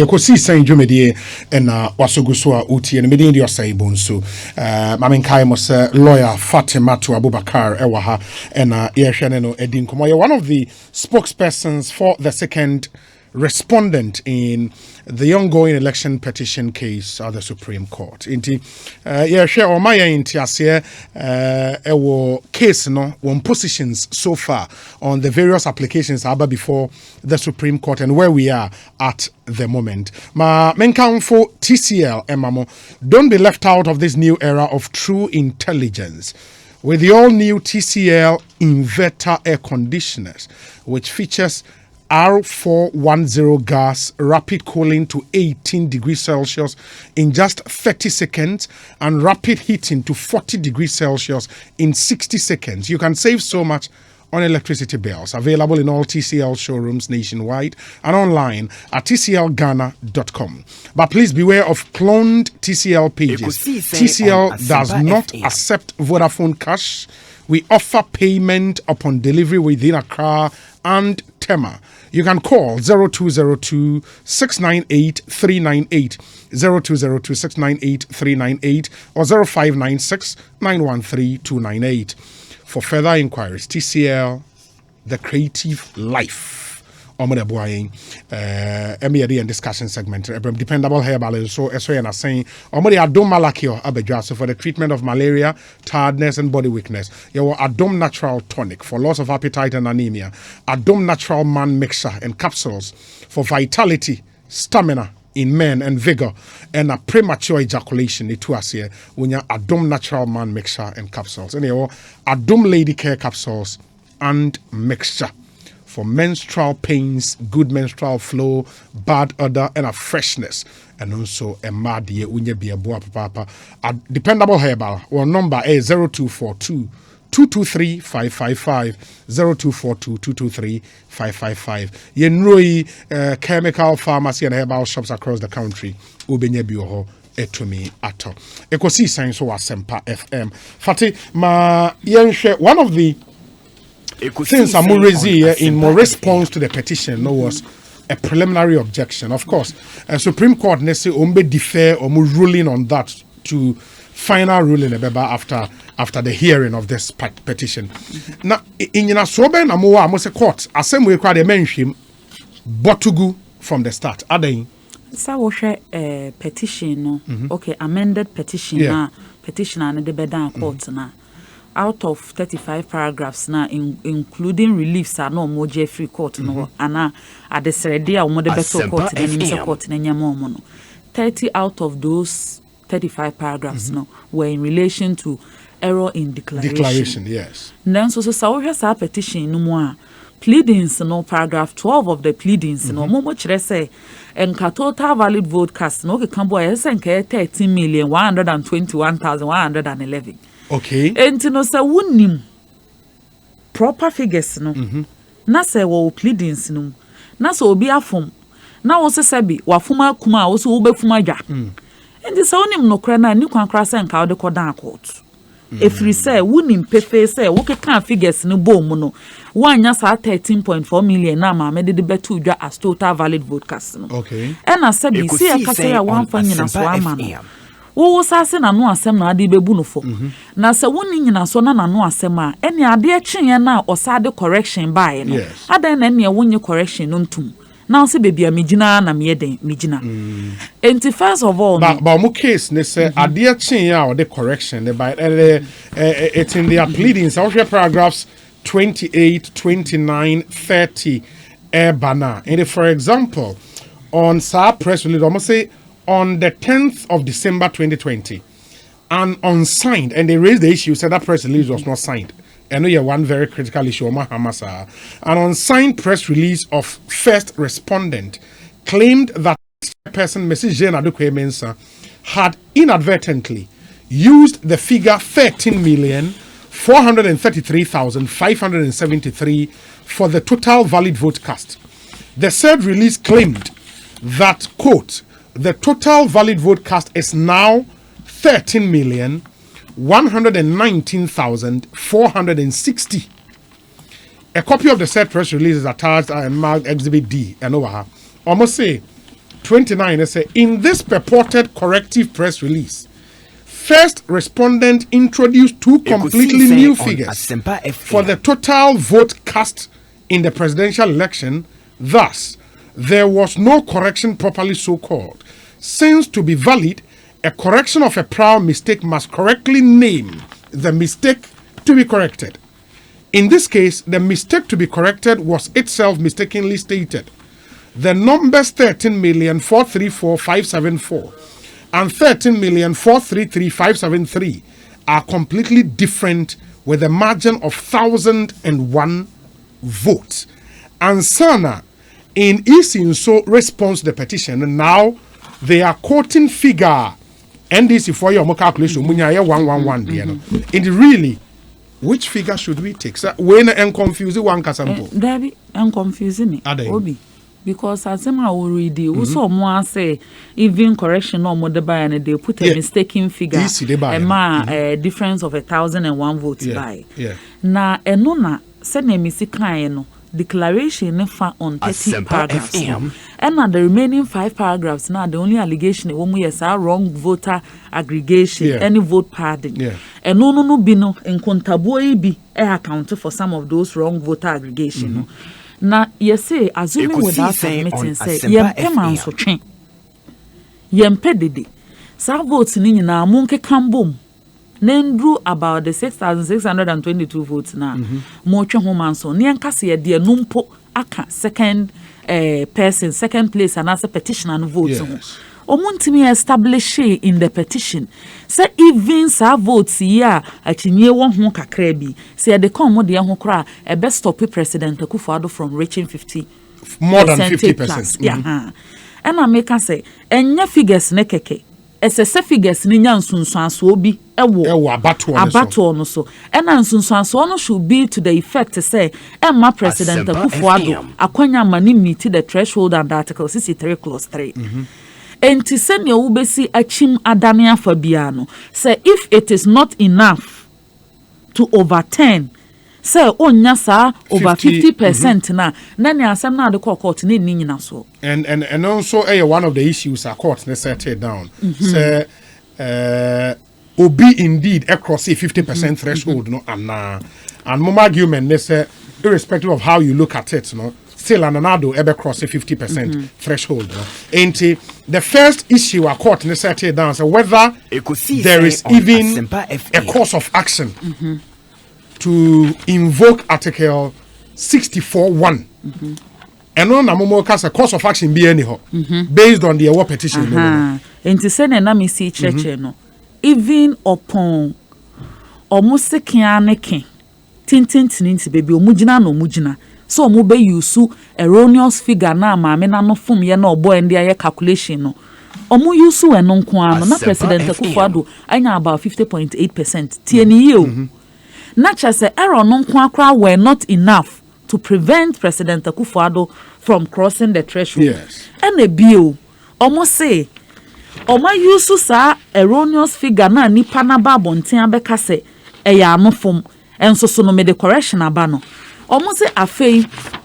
Ekosiisen dwumedie na wasoguso a utie na medin de osaibo nso mamenkai mo se lawyer Fatimatu Abubakar ewa ha na yehwene no edi nkomo ye one of the spokespersons for the second respondent in the ongoing election petition case at the Supreme Court. Inti yehwe o ma ye inti ase ewo case no one positions so far on the various applications about before the Supreme Court and where we are at the moment. Ma menkan for TCL emamo, don't be left out of this new era of true intelligence with the all new TCL inverter air conditioners, which features R410 gas, rapid cooling to 18 degrees Celsius in just 30 seconds and rapid heating to 40 degrees Celsius in 60 seconds. You can save so much on electricity bills. Available in all TCL showrooms nationwide and online at tclghana.com. But please beware of cloned TCL pages. TCL does not accept Vodafone cash. We offer payment upon delivery within Accra and Tema. You can call 0202 698 398, 0202 698 398 or 0596 913 298. For further inquiries, TCL, the creative life. And discussion segment. Dependable hair balance. So as we are saying, Adom Malakio Abedja for the treatment of malaria, tiredness, and body weakness. Your Adom Natural Tonic for loss of appetite and anemia. Adom Natural Man Mixture and capsules for vitality, stamina in men and vigor, and a premature ejaculation. It was here when you Adom Natural Man Mixture and capsules. And your Adom Lady Care capsules and mixture for menstrual pains, good menstrual flow, bad odor, and a freshness. And also a madie unye be a boa papa. A dependable herbal. Our number is 0242 223 555 0242 223 555. Yenroi chemical pharmacy and herbal shops across the country. Ubenye bioho etumi ato. Ekosiisen so Asempa FM. Fati ma yenhwe one of the things I'm raising in more response to the petition was a preliminary objection. Of course, Supreme Court necessarily defer or ruling on that to final ruling after the hearing of this petition. Now, in Soben Amoa, I must court, as same way quite a mention, Botugu from the start. Adain. So, petition, okay, amended petition, petition and the Bedan court now. Out of 35 paragraphs now, including reliefs are no more Jeffrey court no and at the Seredia or more the better court and court in Yamono. 30 out of those 35 paragraphs no were in relation to error in declaration. Yes. Then so our petition no more pleadings no paragraph 12 of the pleadings no more much say and total valid vote cast no can boy 13,121,111. Okay. And no say wunnim proper figures no. Na say wo pleadings no. Na so obi afom. Na wo se sebi wafuma kuma wo so wo befuma dwa. And the sonim no kra na ni kwankra say nka wo de kodan court. Efri say wunnim pefe say wo keka figures no bom no. Wanya sa 13.4 million na ma me de betu dwa as total valid vote cast no. Okay. And na sebi see akasa ya wan fanyina so ama no. Wo sase na no asem na ade bebu no fo na se woni nyina so na no asem a ene ade twen na osade correction bae no adan na ne wonye correction no ntum na se bebi a megina na meyeden megina enti first of all but mo case ne say ade twen a the correction the by it's in their pleadings our paragraphs 28 29 30 bana and for example on sa press release almost say on the 10th of December 2020, and unsigned, and they raised the issue, said that press release was not signed. I know you have one very critical issue, an unsigned press release of first respondent claimed that person, Mrs. Jane Adukwe Mensah, had inadvertently used the figure 13,433,573 for the total valid vote cast. The said release claimed that, quote, the total valid vote cast is now 13,119,460. A copy of the said press release is attached and marked Exhibit D and over her. Almost say 29, it says, in this purported corrective press release, first respondent introduced two completely new figures for the total vote cast in the presidential election. Thus, there was no correction properly so called. Since to be valid, a correction of a prior mistake must correctly name the mistake to be corrected. In this case, the mistake to be corrected was itself mistakenly stated. The numbers 13,434,574 and 13,433,573 are completely different with a margin of 1,001 votes. And Sana, in Isinso response to the petition, now they are quoting figure NDC for your calculation, munya 111. And really, which figure should we take? So, when and confuse one casampo. Debbie, and confusing me. Obi. Because as I already, also more say even correction or more by and they put a mistaken figure, a difference of 1,001 votes by. Na enona send a missing declaration on 30 paragraphs. And the remaining 5 paragraphs now the only allegation we is our wrong voter aggregation, any vote padding. And no bino in contaboi be account for some of those wrong voter aggregation. Na say assuming without submitting say yempe man so twen yempe dede sa votes ni nyina monke kambom nendru about the 6,622 votes na mo twe ho man so ne enkase ye de numpo aka second person second place and as a petitioner no vote omuntimi establish in the petition say even sa votes here akinye won ho kakra bi say the come de ho kra e be stop President Akufo-Addo from reaching 50 more than 50%. Yeah. And I make say enya figures ne keke esese figures ni nya nsunsuanso bi ewo abato no so ena nsunsuanso no should be to the effect say emma President Akufo-Addo akwanya mani meet the threshold under article 63 clause 3. Enti senya ubesi achim adane afa bia no say if it is not enough to overturn say onya sa over 50% na ne asem na de court ni nyina so and also one of the issues our court ne set it down say obi indeed across a 50% threshold no and mom argument they say irrespective of how you look at it no still another ever cross a 50% threshold. No? And the first issue our court set it down so whether there is even a course of action to invoke Article 64(1). And on a course of action be anyhow based on the award petition. And to send a name see church no even upon almost a kianeke tintin baby omujina no mujina. So mo be use erroneous figure na maame na no fom ye na obo and dey calculation no. Omo use we no nko ano na President Akufo-Addo anya about 50.8%. Tieni ye o. Na cha say error no nko akra were not enough to prevent President Akufo-Addo from crossing the threshold. Yes. And a bill omo say omo use sa erroneous figure na nipa na ba bonten abeka say eya no fom enso so no me the correction aba no. Omo se afei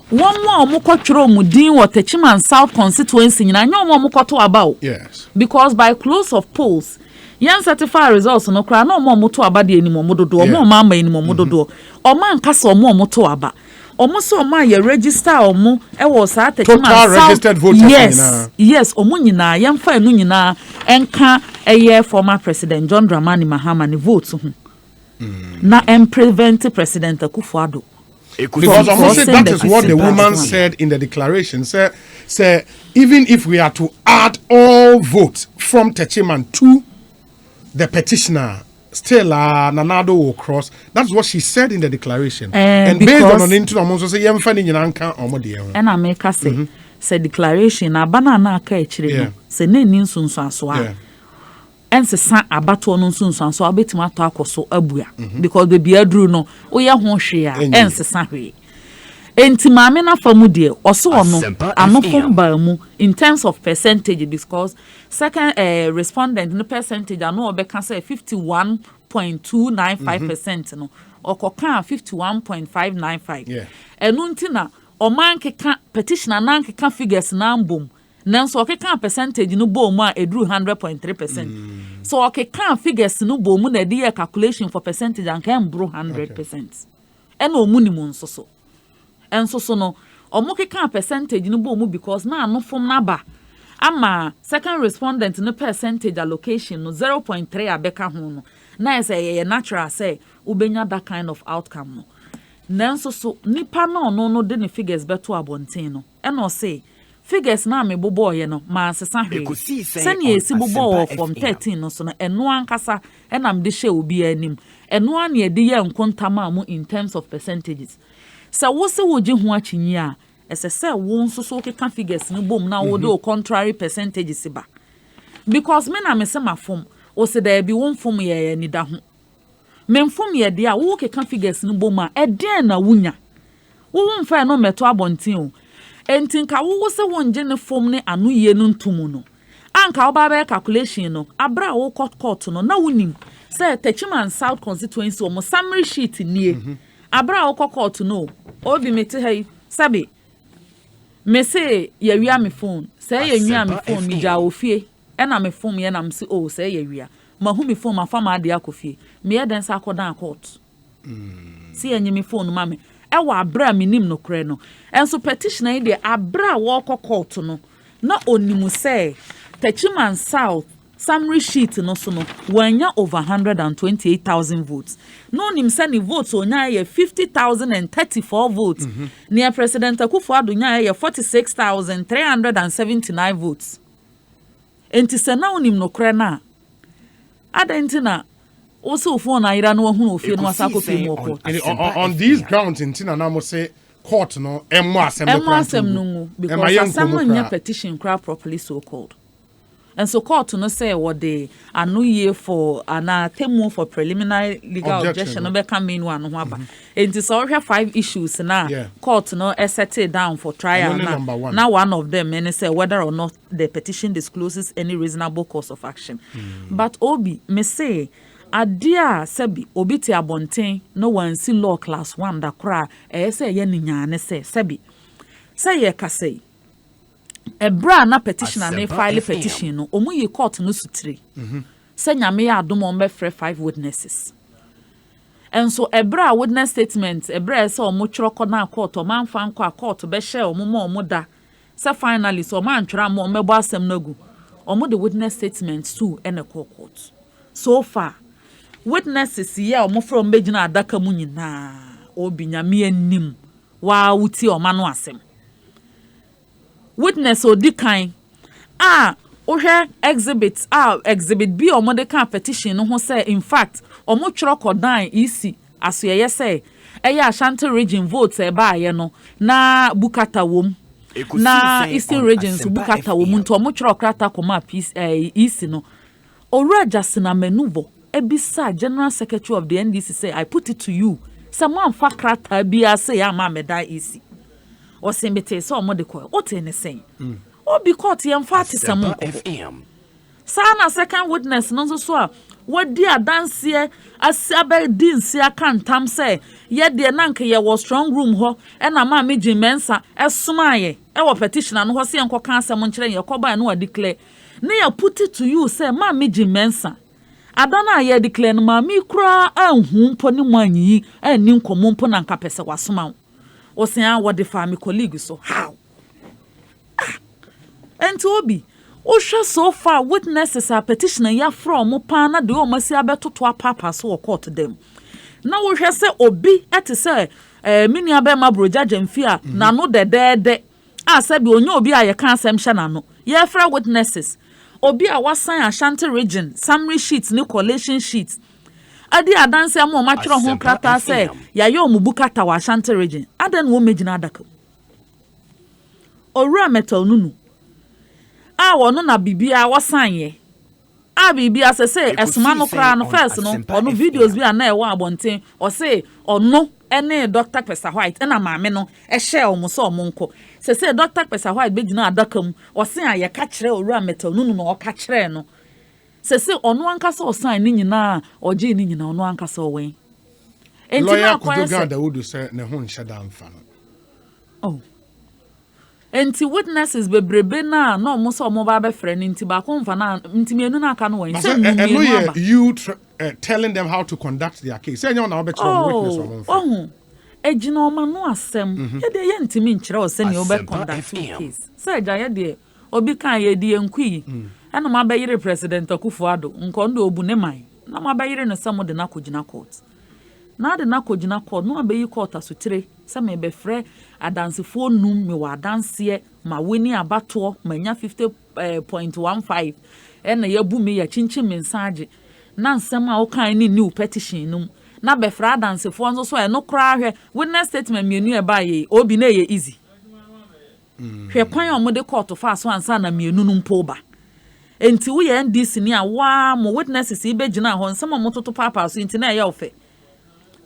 one more omo kwatwero mu din wo Techiman South constituency nyina nya omo kwato aba o. Yes. Because by close of polls yan certify results no kra na omo to aba de anim omo dodo omo ama anim omo dodo omo ankasa omo to aba omo so omo ye register omo e wo sa Techiman South registered voters. Yes omo nyina yan fa enu nyina enka eye former President John Dramani Mahama ne vote ho na prevent President Akufo-Addo. Because almost that is what the woman said in the declaration. Say, even if we are to add all votes from Techiman to the petitioner, still Nanado will cross. That's what she said in the declaration. And based on into almost say and I make us say declaration na banana ka echire say na ni nsunsu aso a ensesa abato no nsunsu aso abetima to akoso abua because the biadru no oya ho hwe a ensesa hwe enti maame na famu de oso ono anofom ba mu in terms of percentage because second respondent no percentage ano obeka say 51.295% no okoka 51.595 enu nti na oman keka petitioner nan keka figures na mbom nanso okeka percentage no bo mu a eduru 100.3%. So okeka figures no bo mu na dey calculation for percentage and can bro 100%. Ena omu ni mu nso so. Enso so no omo keka percentage no bo mu because na anofom na ba ama second respondent no percentage allocation no 0.3 abeka ho no na say natural say ubenya that kind of outcome no. Nanso so nipa no de ne figures beto abonten no eno say figures na me bobo ye no ma sesa hwe sani esi bobo from 13 no so no eno ankasa enam de hye obi anim eno an ye de ye nkontama mu in terms of percentages sa wo se wo je ho achinyi a esese wo nso so keka figures no bom na wo de contrary percentages ba because me na me se mafom o se da bi wo mfom ye ni da ho memfom ye de a wo keka figures no bom a eden na wunya wo mfa no meto abonten o entinka wo se wonje ne fom ne anu ye no ntumu no anka oba be calculation no abra wo court no na wunim say Techiman South constituency o mo summary sheet nie abra wo court no obi mete hai sabe me say ye wia me phone say ye nwia me phone mi ja ofie e na me phone ye na me say oh say ye wia ma hu me phone ma fa ma de akofie me ye den sa akodan court si enye me phone ma me e wa abra minim no kre no enso petition e de abra wo court no na onimu say Techiman South summary sheet no so no wanya over 128,000 votes no nim say ni votes onya ye 50,034 votes near President Akufo-Addo nya ye 46,379 votes enti se na onim no kre na adenti na also for na ira no hu ofie no asako fi mo court on these grounds intina na mo say court no emo asem no because asem nya petition cry properly so called. And so court no say what they are no year for an temu for preliminary legal objection no be come in one ho aba. It is all 5 issues na court no set it down for trial now one of them and say whether or not the petition discloses any reasonable course of action. But obi me say adia sebi obi ti abonten no one see law class 1 da kra say ye nyane say sebi say ye ka say ebra na petition na file petition no omu ye court no sutire say nyame ya adom on be free 5 witnesses and so ebra witness statement ebra say omu chiroko na court o man fan kwa court be share omu ma omu da say finally so man twara mo mebo asem nagu omu the witness statement too and a court so far witnesses ye omu from begina adaka mu nyina obi nyame anim wa wuti o ma no asem witness odikan ohwe exhibit B omo de kan petition no ho say in fact omo tworo kodan isi aso ye say eya Ashanti region votes e ba ye no na bukata wom na Eastern regions bukata wom nto omo tworo krata koma peace isi no Owura Justin Amenuvo ebisa General Secretary of the NDC say I put it to you someone fa krata bia say ya ma meda isi o sembete so omo de ko o te ne sen o bi court ye mfa te sam sana second witness no so a wadi adanse asabe dinsi akantam say ye de na nke ye was strong room ho e na ma meji mensa esomaye e wo petition no ho se enko kan asem nkire ye ko ba na wa declare na ya put it to you say ma meji mensa adana ye declare no ma mi kura anhu mpo ni manyi ani nkomo mpo na nka pese wasoma o se an what the family colleague so how and to obi o hwe so far witnesses are petitioner ya from pa na de o masi abetoto apapa so court dem na wo hwe se obi ete se mini abema broja jamfia na no de asa bi onye obi aye kan asem hye na no ye fra witnesses obi a wasan Ashanti region summary sheets ni collation sheets adi adanse am o matwero ho krata se ya ye omubukata wa Ashanti region adan wo megina adaka Owura metal nunu wono na bibia wasan ye bibia se esuma no kra no first no ono videos bi na e wa abonten o se ono ene Dr. Pesa White na maame no hye omo so omo nko se Dr. Pesa White begina adaka mu o se aye ka kire Owura metal nunu no o ka kire no se ono ankasa o sign ni nyina oje ni nyina ono ankasa o wen enti na kwa se da wodu se ne ho nhye da mfa no enti witnesses bebrebe na omo so omo ba be frɛ ne enti ba ko mfa na enti mienu na aka no wan say mienu aba you telling them how to conduct their case say you na be tell witness omo mfa ejina oma no asem ye de ye ntimi nkyerɛ o say ne obe conduct case say ja ye de obi kan ye di enkui ɛna ma be yire president Akufo-Addo nkondo obu ne man na ma be yire no samo de na kogina court na de na kogina court no abeyi court asotire se me be frɛ adansefo num me wa adanse ma weni abato ma nya 50.15 ɛna yabu me ya chinchin me nsaage na nsɛm a wo kan ni new petition num na be frɛ adansefo nso so ɛno kra hwɛ witness statement mienu e ba ye obi na ye easy hwɛ kwan a mo de court fa so ansa na mienu num po ba enti wo ye NDC ni a wa mo witnesses ibe gina ho nsɛm mo toto papa so enti na ye ofe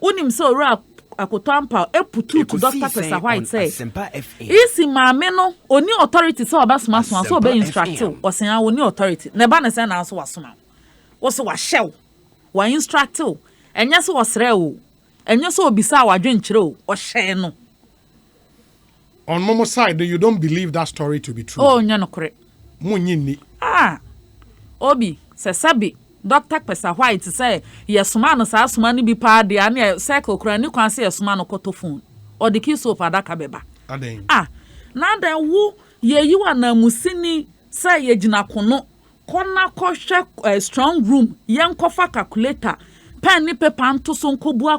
unim so ora akotampa eputu to Dr. Pesa White say isi maame no oni authority so obasoma so obe instruct o sen a oni authority na ba na say na so wasoma wo so wa hyew wa instruct enye so wosre o enye so obisa wadwenkyere o hye no on Momo side you don't believe that story to be true oh nya no kore munyini obi se sabi Dr. Pesa White say yesoma no sa asoma no bi pa de ane cycle kura ni kwan say yesoma no koto phone or the key soap adaka beba aden na dan wo ye yiwa na musini say ye gina kono kona kohwe strong room yen kofa calculator pen ni paper anto so nkobu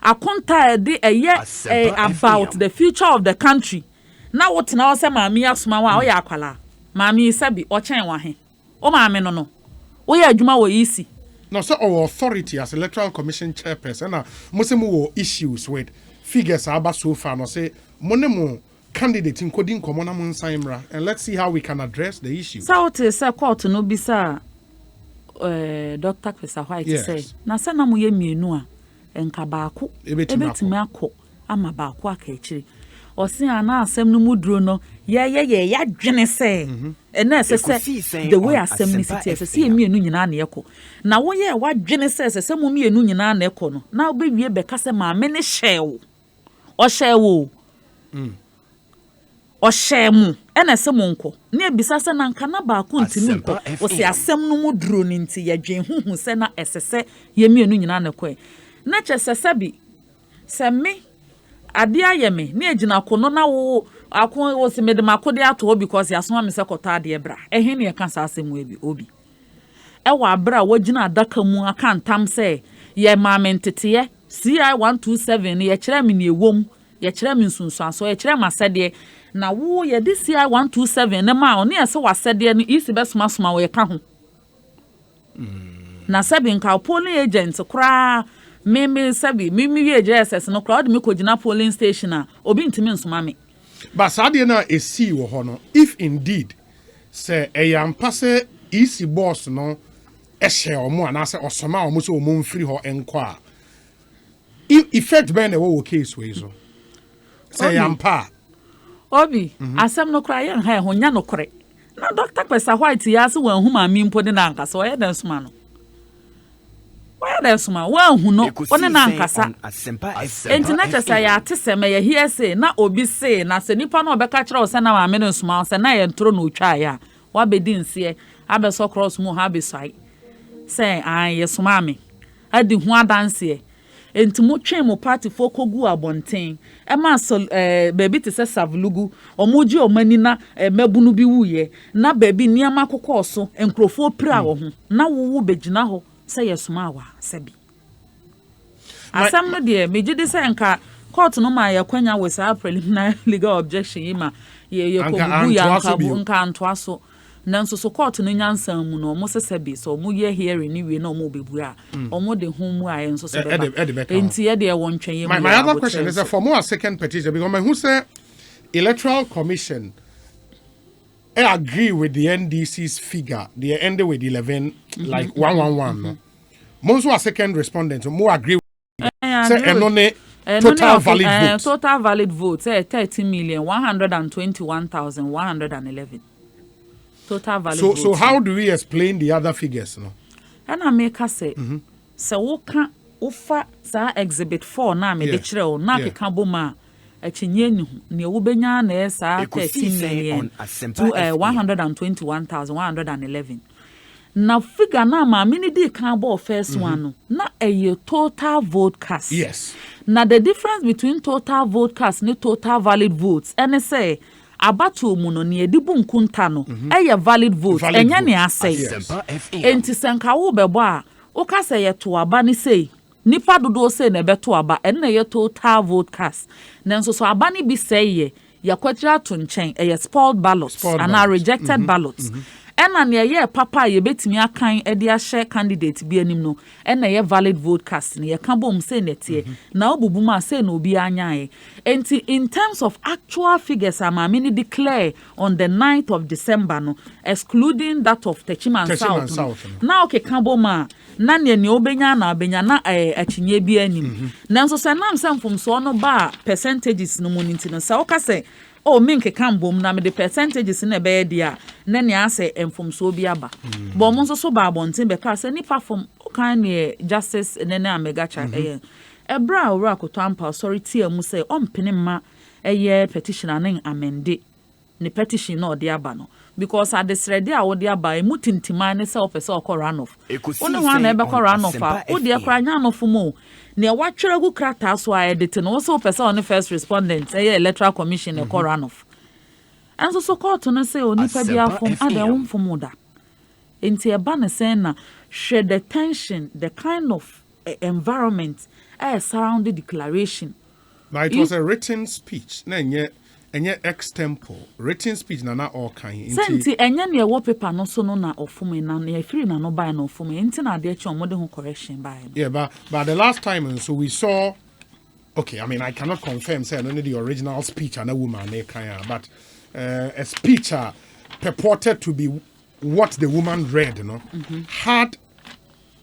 akonta de about the future of the country na what na say maami asoma wa o ya akwala maami sabi o chen wa he o maami no we adwuma wo isi no so our authority as electoral commission chairperson na mo se mo wo issues with figures aba so far no say mo ne mo candidate including komo na mo nsaimra and let's see how we can address the issue so what is court no bisa Dr. Pesa White say na se na mo ye mienu a enka baako ebetimi akọ ama baako aka ekire osi ana asem no muduro no ye ya dwene se ena se the way asem ni city se mienu nyina na ekọ na wo ye wa dwene se mo mienu nyina na ekọ no na obewie beka se ma me ne hyew o hyew o hyemu ena se mo nko na ebisa se na nka na baako ntimi nko osi asem no muduro ni nti ya dwen huhu se na esese ye mienu nyina na ekọ na chese bi se me ade ayeme na ejina kono na wo akon wo se mede makode ato because yasoma me se kota ade bra ehe ne yeka sa asem we bi obi e wa bra wagina adaka mu aka ntam se ye mamentete CI 127 ye kire me ne ewom ye kire me nsunsuaso ye kire masede na wo ye di CI 127 ne ma oni ese wasede no isi besoma soma wo ye ka ho na sabi nka polling agent kra me sabi me wie JSS no crowd me kogina polling station a obi ntimi nsoma me but sadie na esi wo ho no if indeed say eyampa se isi boss no ehye omo anase osoma omo so omo mfiri ho enko a effect ben e wo case we so say yampa obi asem no kra ye ha ho nya no kore na Dr. Pesa White ya se wan hu ma mi mpo de na anka so ye den soma no suma wa hu no one na nkasa enti na chesa ya ateseme ya hearsay na obi say na se nipa na obeka kire o se na ma me no suma se na ye ntro na otwa ya wa bedi nse abeso cross mu ha be sai say an ye suma me adi hu adanse enti mo twen mo party fo kogu abonten e ma so baby te se savlugu omoji omani na mabunu bi wuye na baby niam akokọ so enkrofo pira wo ho na wo begina ho say yesuma wa sabi asam no de megide say nka court no ma ya kwanya with a preliminary legal objection yima ye kogu ya nka antoa so nanso so court no nyansan mu no mo sesabi so mo ye hearing ni we na mo bebu a omo de hu mu aye nso so beba enti ye de won twen ye mu my other question is for more second petition because my who say electoral commission I agree with the NDC's figure. They ended with 11, like 111. No? Most were second respondents. More agree with total valid votes. Total valid votes, 30,121,111. Total valid votes. So how do we explain the other figures? No? And I make us say, so we can offer exhibit 4 na me de chire o na keka boma Echinye ni ne wobenya na esa 13 million to 121,111. Na figure na ma mini di kan bo first one no na eye total vote cast. Yes. Na the difference between total vote cast ni total valid votes ene say abato mu no ne edibu nkunta no eye valid votes enya ne asay. Enti senka wo bebo a o ka say ye to aba ni say nipa dodo say na beto aba ene ye total vote cast. Nanso so aba ni bi say ye kwatira to nchen eye spoiled ballots and are rejected ballots. Ena ne ye papa ye betimi akan e dia share candidate bi anim no ena ye valid vote cast ne ye ka bom say netie na obubu ma say no obi anyae enti in terms of actual figures amamini declare on the 9th of December no excluding that of Techiman South na okay ka bom ma na ne obenya na achinye bi anim na nso say nam samfom so no ba percentages no mu nti no say o ka say oh minke kan bom na me the percentages na be dia na ne ase enfomso bi aba bo mo so ba abonten be ka se nipa fom kan ne justice ne na mega cha ebra owura koto ampa authority amu se ompene ma petition anen amende ne petition na odi aba no because at the sredi a odi aba emu tintima ne se opese okọ runoff onu ho na ebe kọ runoff a odi ekra nya no fomo ne watwere gu krata so a edit no so opese on first respondent electoral commission e kọ runoff anso so court no say oni pa bia fom ada wonfom da enti eba ne say na share the tension the kind of environment surround the declaration. Now it was a written speech na enye extempo written speech na all kind senti enye na ewo paper no so no na ofum na na free na no buy na ofum enti na de eche omode ho correction buy. Yeah, but the last time so we saw, okay, I mean I cannot confirm say only the original speech and a woman but a speech purported to be what the woman read, had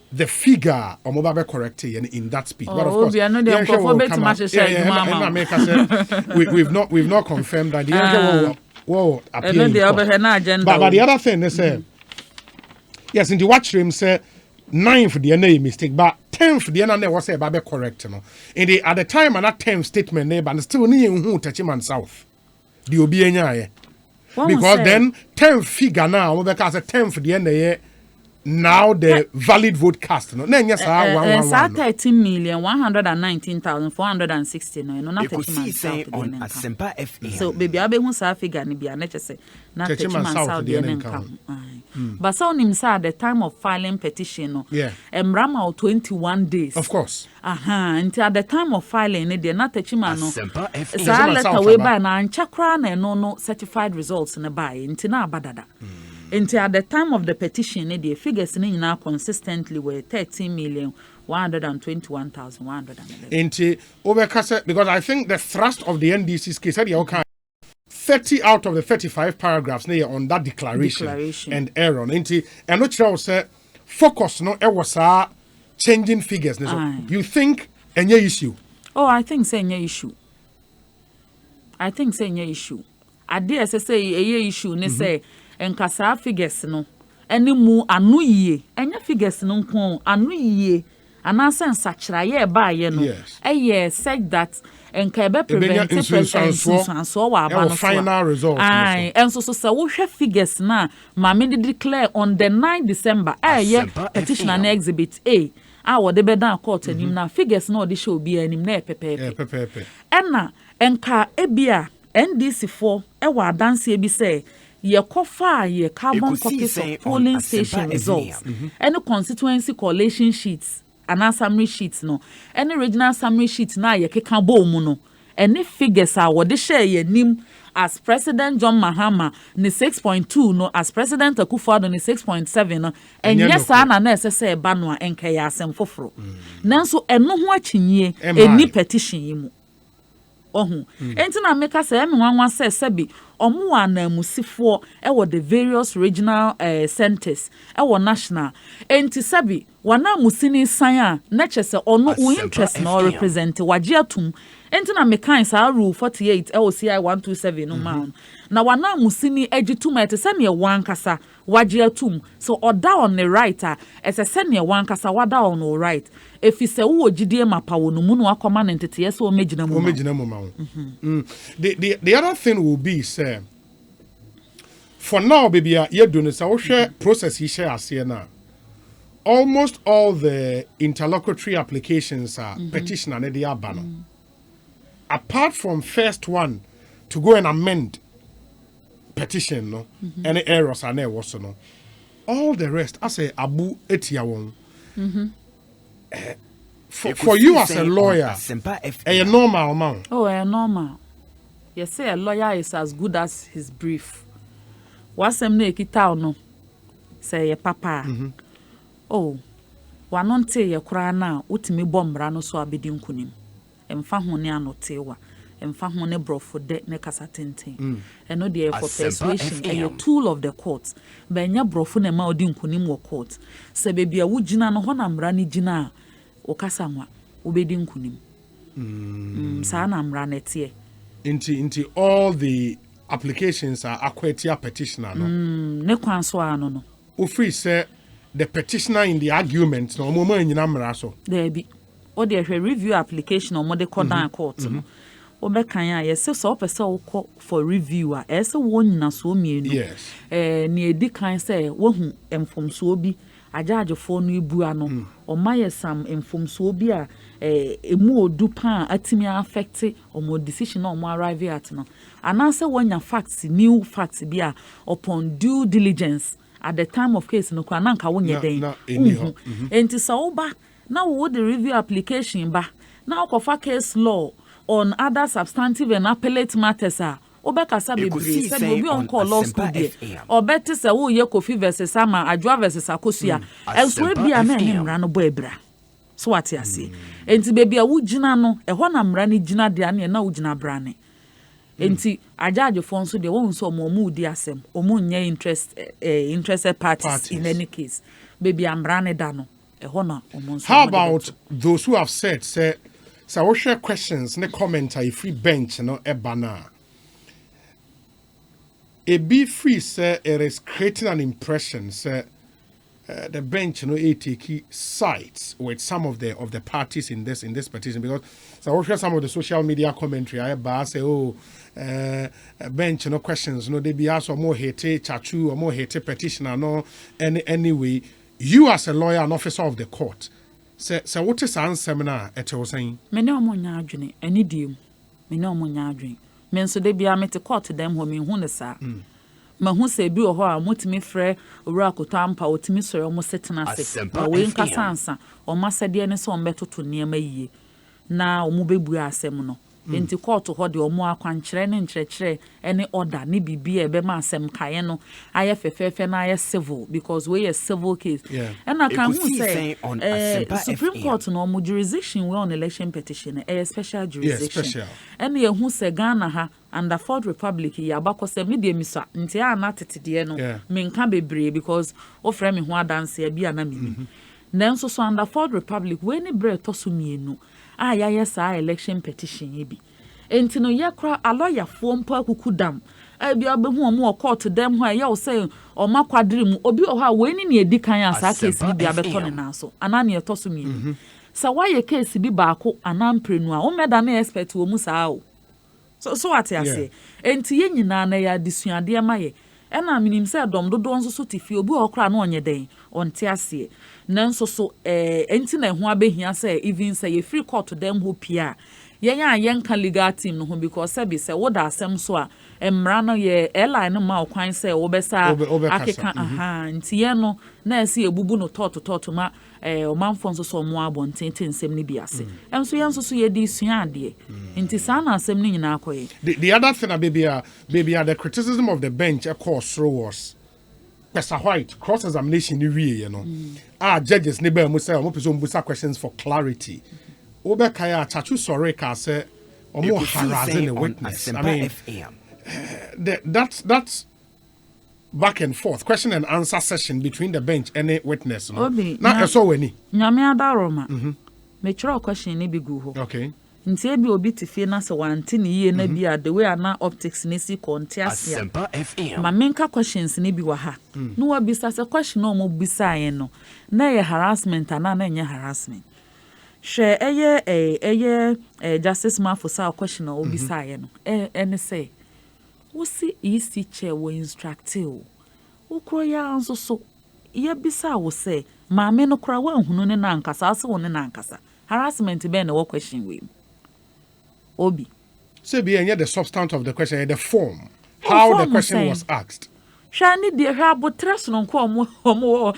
the figure or mobile corrected in that speech. But of course, we've not confirmed that the but the other thing they say, yes, in the watch room say 9 for the end mistake, but 10 for the end was say babe correct. In the at the time and that 10 statement neighbor and still need who Techiman South. The obi enya because then 10 figure now because 10 for the end of now the valid vote cast no na nya sa 13,119,469 no na Techiman South so baby abe hu sa figure ni bia na chese na Techiman South the nka but so nim say at the time of filing petition no emrama 21 days of course until at the time of filing ne na Techiman no sa letter we by na anchakra na no certified results na buy until na abadada until at the time of the petition the figures ni na consistently were 13,121,111 until overcast because I think the thrust of the NDC's case said 30 out of the 35 paragraphs on that declaration. And error until and not sure say focus no it was changing figures you think any issue I think say any issue ade say a issue ne say enkasa figures no eni mu anu yie enya figures no nko anu yie anasa nsachira ye ba ye no said that enka ebe prevent president so wa aba no final result enso so wo hwe figures na ma me declare on the 9th December petition and exhibit A wo de be dan court anim na figures na o de show bi anim na pepepe enna enka ebia NDC for wa adanse bi say ye kofa ye carbon copies of polling station results any constituency collation sheets and summary sheets no any regional summary sheets na ye keka bo mu no any figures wo de share ye nim as President John Mahama ni 6.2 no as President Akufo-Addo ni 6.7 no enye sa na ese ba no a enka ya asem foforo nanso eno ho akyinye eni petition yi mu enti na meka say me wanwa say sebi omo wana musifo the various regional centers national enti sebi wana musini san a na chese ono interest na represent waje atum enti na meka say rule 48 CI 127 no ma na wana musini agitum ete se ne wankasa wagye atum so oda on the right as a senior one kasa wada on the right if you say wo gidie mapa wo no mu no akoma no ntete so o megina mu the other thing will be say for now baby you do no say wo hwe process yi share ase na almost all the interlocutory applications are petition and the abano apart from first one to go and amend petition no any errors are there was no all the rest I say abu etia won for you as a lawyer a normal man a normal you say a lawyer is as good as his brief wasem na ekita no say papa wanonte ye kura na utimi bombra no so abedi nkunim emfa ho ne anotewa emfa ho ne brofo de ne kasa tenten eno de for persuasion a tool of the court benya brofo ne ma odi nkunim wo court se bebia wo gina no ho na mra ne gina wo kasa nwa obedi nkunim sa na mra ne tie into all the applications are aquatia petitioner no ne kwan so ano no o free say the petitioner in the argument no mo nyina mra so there be o de review application o mo de down court no o be kan ya yes so person o call for review ese wo nyina so mienu yes ne edi kan say wo hu emfomso bi ajaajefo no ibu ano o maye sam emfomso bi a emu odu pa atimi affect o mo decision o mo arrive at no anase wonya facts new facts bi a upon due diligence at the time of case no kwa nanka wonye den enti so ba na wo the review application ba na okofa case law on other substantive and appellate matters obekasa bebre said obi on call law school there obeti se wo ye Kofi versus Sama Adwa versus Akosua elswe bia na emra no boebra so what you say enti baby a wo gina no ho na mra ne gina de na na wo gina brane enti ajaje fon so de won so mo di asem omo nya interested parties in any case baby amra ne da no ho na omo so. How about those who have said say we share questions ne comment a free bench no e bana a be free say it is creating an impression say the bench take sides with some of the parties in this petition, because so I share some of the social media commentary I say bench questions they be asked or more hate chachu or more hate petitioner no anyway you as a lawyer and officer of the court say what is an seminar at was saying me no mo nya adwene ani diem me no mo nya adwene me nso de bia me te court dem ho me hu ne sa ma hu se bi ho a motimi frɛ owura kotampa otimi sɔre mo setena se we nkasa ansa o masede ne so mbetoto niema yie na o mu bebu asɛm no enti court ho de o mu akwankyerɛ ne nkyerɛkyerɛ ene order ne bibia ebe ma asɛm kae no aye fefefe na aye civil because we a civil case and I can who say Supreme Court no mo jurisdiction we on election petition a special jurisdiction and ye who say Ghana ha and the Fourth Republic ya bako se me de misa nti a na tetede no me nka bebre because o frɛ me ho adanse ya bia na me nanso so under Fourth Republic we ni bre to so mienu yes election petition ye bi enti no ye kra a lawyer fo mpo akukudam bia behu omo court dem ho ye wo say o makwadire mu obi o ha we ni ne edi kan asa case bi bia beto ne na so ana ne to so mienu sa why case bi baako anamprenu a o meda na expert wo mu saa o so what you say enti ye nyina na ya disuade ma ye ena minim say dom dodo nso so tifi obi okra na onye den onte ase nanso so enti na ho abehia say even say ye free court dem ho pia yen kan legal team no ho because say wo da asem so a emra no ye airline no ma okwan say wo besa akeka nti ye no na ese ebubu no tot ma o manfo nso so mo abontenten nsem ni bi ase enso yen so ye di suade nti sa na asem ni nyina akoye. The other thing baby the criticism of the bench course was Mr. White cross examination ni wie judges ne ba mu say mo person busa questions for clarity obekaya chachu sorry ka say omo harassing the witness. I mean that's back and forth question and answer session between the bench and the witness no na eso weni nyame adaroma me try question ni bi gu ho okay nti ebi obi te fie na se wante ne yie na bia the way ana optics ne si konte ase ma menka questions ne bi wa ha no wa bisa se question no mo bisa yen no na ye harassment ana na nye harassment hwe eye justice mafosa question no bisa yen no ene say wo si isi che wo instructive wo kro ya anso so ye bisa wo say ma me no kra wa hunu ne na nkasa ase wo ne na nkasa harassment be na wo question we Obi. So be the substance of the question, the form, how the question was asked. Shani dear abotres no nko omo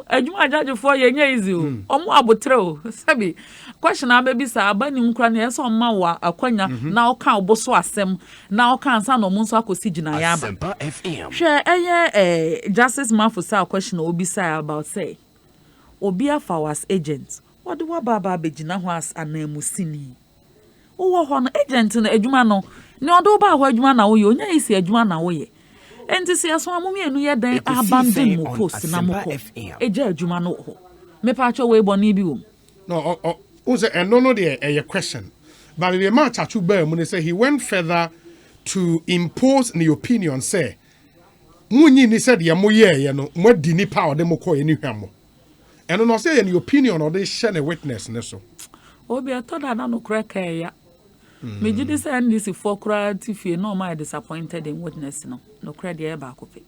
adwuma judge for ye nya easy o. Omo abotre o. Sabi question ababi sa abani nkra na yeso ma wa akwanya na o kan oboso asem na o kan sa no mo nso akosi gina ya ba. Eye justice mafosa question obi say about say obi afa was agent. What do wa baba be gina ho as anamusini. Wo ho no agent na adwuma no ne odo ba ho adwuma na wo ye onya isi adwuma na wo ye enti se aso amomi enu ye den abandon mo post na mo ko eja adwuma no ho me pa cho we boni bi wo no o say no dey a question but the man chachu ba mu say he went further to impose the opinion say munyi ni said ye mo ye no mo di ni pa o de mo ko ye ni hwamo eno no say the opinion or they share a witness ne so obi atoda na no kraka ya me jidi say NDC for kra tifie no my disappointed in witness no credit e ba ko pe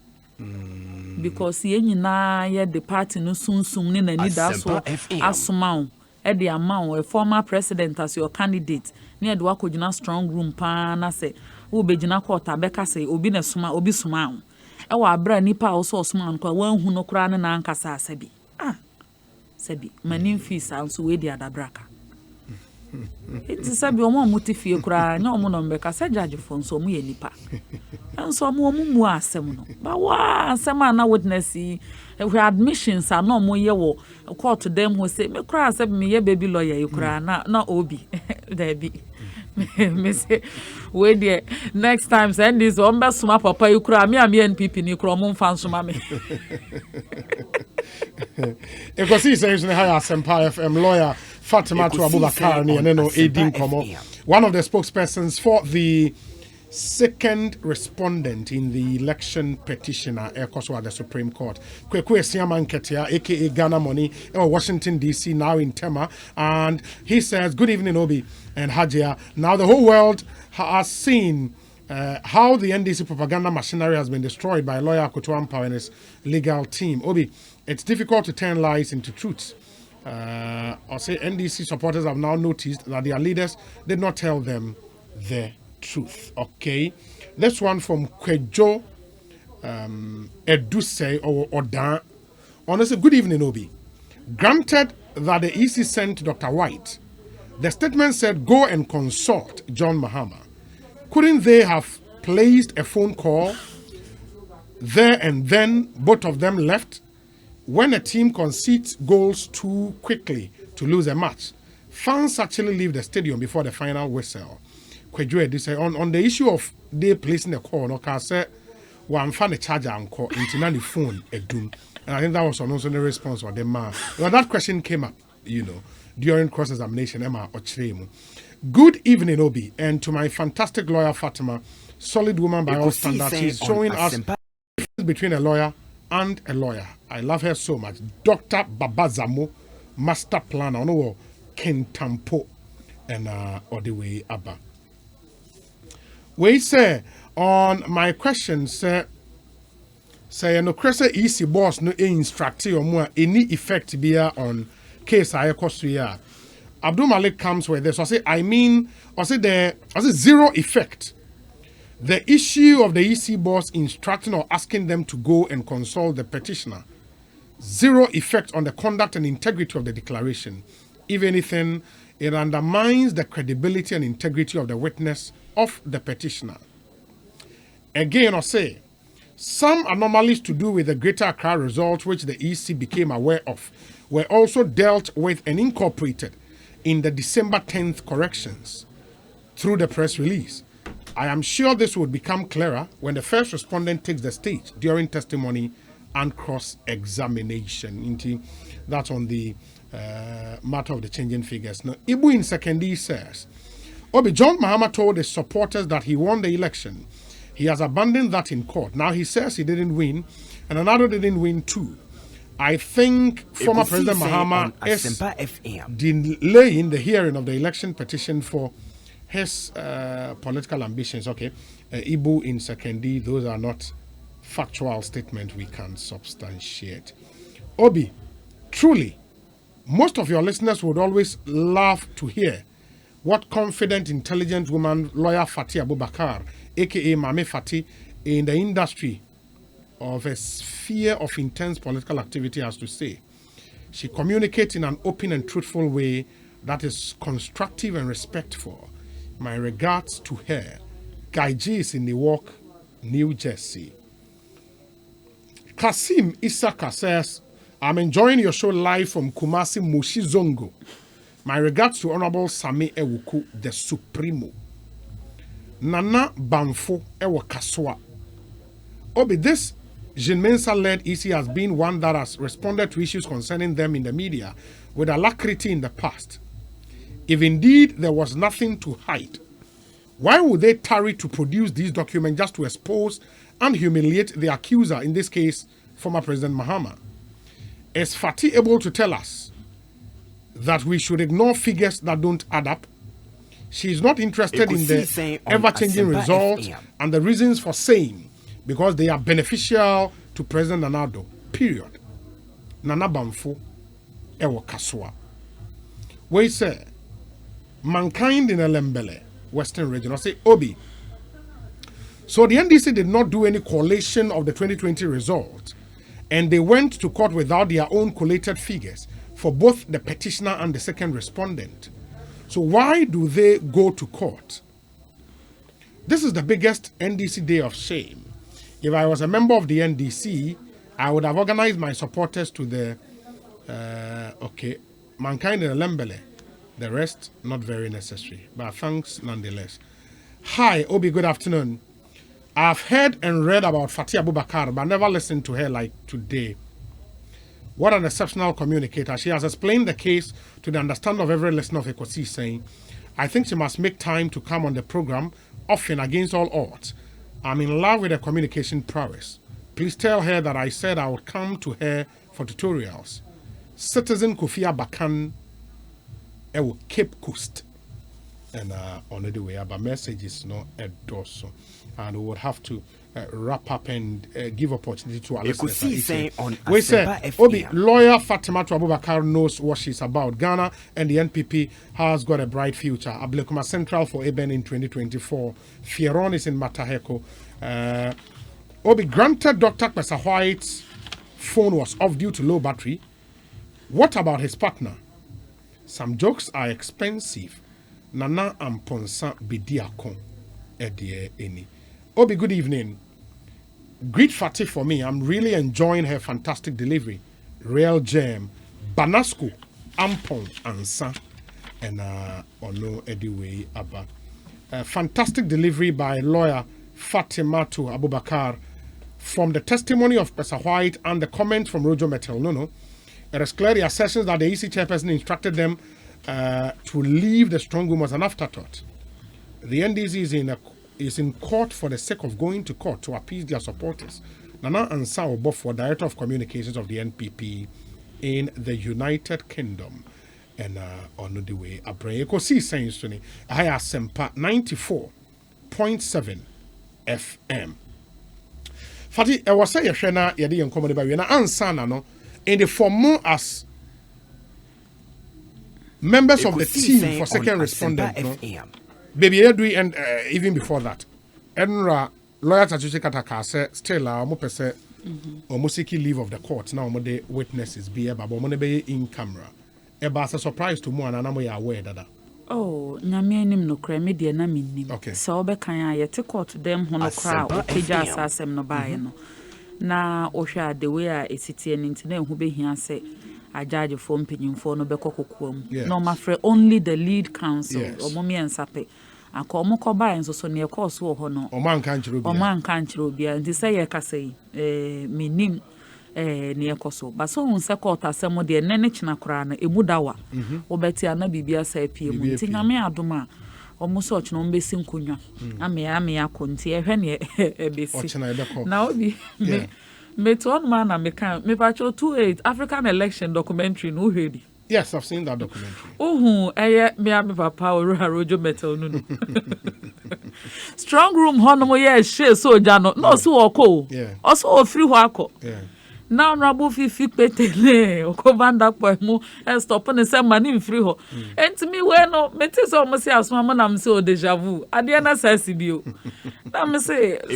because ye nyina ye the party no sunsum ni na ni da so asoma e de ama a former president as your candidate ni e de wakojina strong room pa na say wo begina court abeka say obi na suma obi suma e wa abra nipa wo so suma nko wan hu no kra ne na nkasa asabi sabi manim fees also we de adabraka it is sabi omo mutifie kura nya omo no mbeka se judge for nso mu ye nipa nso omo mu asem no ba wa asem na witness we admissions are no mo ye wo court dem ho say me kura asem me ye baby lawyer you kura na obi there be me say we there next time send this on be suma papa you kura me am NPP ni kura mo mfa nsoma me Ekosiisen high Asempa FM lawyer Fatima to Abubakar ni eno Edin Komo, one of the spokespersons for the second respondent in the election petitioner Ekosiisen at the Supreme Court. Kweku Esiaman Ketia, aka Ghana Money, Washington DC, now in Tema, and he says, "Good evening, Obi and Hajia. Now the whole world has seen." How the NDC propaganda machinery has been destroyed by lawyer Kotuampa and his legal team. Obi, it's difficult to turn lies into truths. I'll say NDC supporters have now noticed that their leaders did not tell them the truth. Okay, this one from Kwejo Eduse or Odan. Honestly, good evening, Obi. Granted that the EC sent Dr. White, the statement said go and consult John Mahama. Couldn't they have placed a phone call there and then both of them left? When a team concedes goals too quickly to lose a match, fans actually leave the stadium before the final whistle. On the issue of they placing a call, no, can say one fan a charger and call into the phone a doom. And I think that was also the response of the man. Well, that question came up, during cross-examination, Emma Ochremu. Good evening, Obi, and to my fantastic lawyer, Fatima, solid woman by all standards. She's showing us the difference between a lawyer and a lawyer. I love her so much. Dr. Babazamo, master planner, no Kentampo, and all the way Abba. We say on my question, say no cresa easy boss no instruct or more any effect be on case I cost here. Abdul Malik comes with this. I say zero effect. The issue of the EC boss instructing or asking them to go and consult the petitioner. Zero effect on the conduct and integrity of the declaration. If anything, it undermines the credibility and integrity of the witness of the petitioner. Again, I say, some anomalies to do with the Greater Accra result, which the EC became aware of, were also dealt with and incorporated in the December 10th corrections through the press release. I am sure this would become clearer when the first respondent takes the stage during testimony and cross-examination. That's on the matter of the changing figures. Now, Ibu in secondary says, Obi, John Mahama told his supporters that he won the election. He has abandoned that in court. Now he says he didn't win, and another didn't win too. I think former President Mahama is delaying the hearing of the election petition for his political ambitions. Okay, Ibu in Sekendi, those are not factual statements we can substantiate. Obi, truly, most of your listeners would always love to hear what confident, intelligent woman, lawyer Fati Abubakar, aka Mame Fati, in the industry of a sphere of intense political activity has to say. She communicates in an open and truthful way that is constructive and respectful. My regards to her. Guy G is in Newark, New Jersey. Kasim Isaka says, I'm enjoying your show live from Kumasi Mushizongo. My regards to Honorable Sami Ewuku, the Supremo. Nana Bamfo Ewa Kaswa. Obi, this Jean Mensa-led EC has been one that has responded to issues concerning them in the media with alacrity in the past. If indeed there was nothing to hide, why would they tarry to produce these documents just to expose and humiliate the accuser, in this case, former President Mahama? Is Fati able to tell us that we should ignore figures that don't add up? She is not interested in the ever-changing results and the reasons for saying, because they are beneficial to President Nana-Addo, period. Nana Bamfo, Ewo Kaswa. We say, mankind in Elembele, Western region, I say, Obi. So the NDC did not do any collation of the 2020 results, and they went to court without their own collated figures for both the petitioner and the second respondent. So why do they go to court? This is the biggest NDC day of shame. If I was a member of the NDC, I would have organized my supporters to the, mankind in Lembele. The rest, not very necessary. But thanks nonetheless. Hi, Obi, good afternoon. I've heard and read about Fati Abubakar, but never listened to her like today. What an exceptional communicator. She has explained the case to the understanding of every listener of Ekosiisen. I think she must make time to come on the program, often against all odds. I'm in love with her communication prowess. Please tell her that I said I would come to her for tutorials. Citizen Kofia Bakan, Cape Coast. And on the way, but message is not a dorsal. And we would have to wrap up and give opportunity to our listeners. We say, Obi, lawyer Fatima Abubakar knows what she's about. Ghana and the NPP has got a bright future. Ablekuma Central for Eben in 2024. Fieron is in Mataheko. Obi, granted Dr. Kwesa White's phone was off due to low battery. What about his partner? Some jokes are expensive. Nana Amponsa Bidiakon Edie Eni. Obi, good evening. Great Fati for me. I'm really enjoying her fantastic delivery. Real gem. Banasco, Ampon, Ansa, and Ono Ediwe Abba. Fantastic delivery by lawyer Fatima Abubakar from the testimony of Kwesa White and the comment from Rojo Metel Nono. It is clear the assertions that the EC chairperson instructed them to leave the strong room as an afterthought. The NDC is in court for the sake of going to court to appease their supporters. Nana Ansah Obofo, Director of Communications of the NPP in the United Kingdom. And on the way, Ekosiisen Suni, I Sempa 94.7 FM. Fati, I was saying, Shena, Yadi and Comedy by Ansana, no, in the form as members of the team for second respondent. No? Baby Edwi and even before that. Enra lawyer Tatuchi Kataka said still Mopese or Musiki leave of the court. Now the witnesses be able to in camera. Eba a surprise to more and I'm aware that. Oh, Namianim no cry media namin. Okay. So Bekan yet to court them hono crowd or Pijas asem no buy no. Na Osha the way a city and internet who be here say I judge a phone pinion for no becoquum. No, my friend, only the lead counsel or Mommy and Sape. I call Mokoba and so near course or honor. Or man can't rubia. And they say, I can say, me nim near Coso. But so on Sakota, some of the Nenechina crana, a Mudawa, or Betty Anna Bibia say, P. Tingamea Duma. almost such no besi nkunya ame akonti ehwe ne ebesi na obi me to on man na me kan me pacho 28 African election documentary no hwedi. Yes, I've seen that documentary. Me papa Rojo Metal no. Strong room hono ye she so no so oko. Also free ho akọ. Yeah. Now rabu fi petele okobanda po mu stop ne say mani free ho. Entimi we no me te so mo say asoma na me say o deja vu. Ade na sasi bio. Na me say o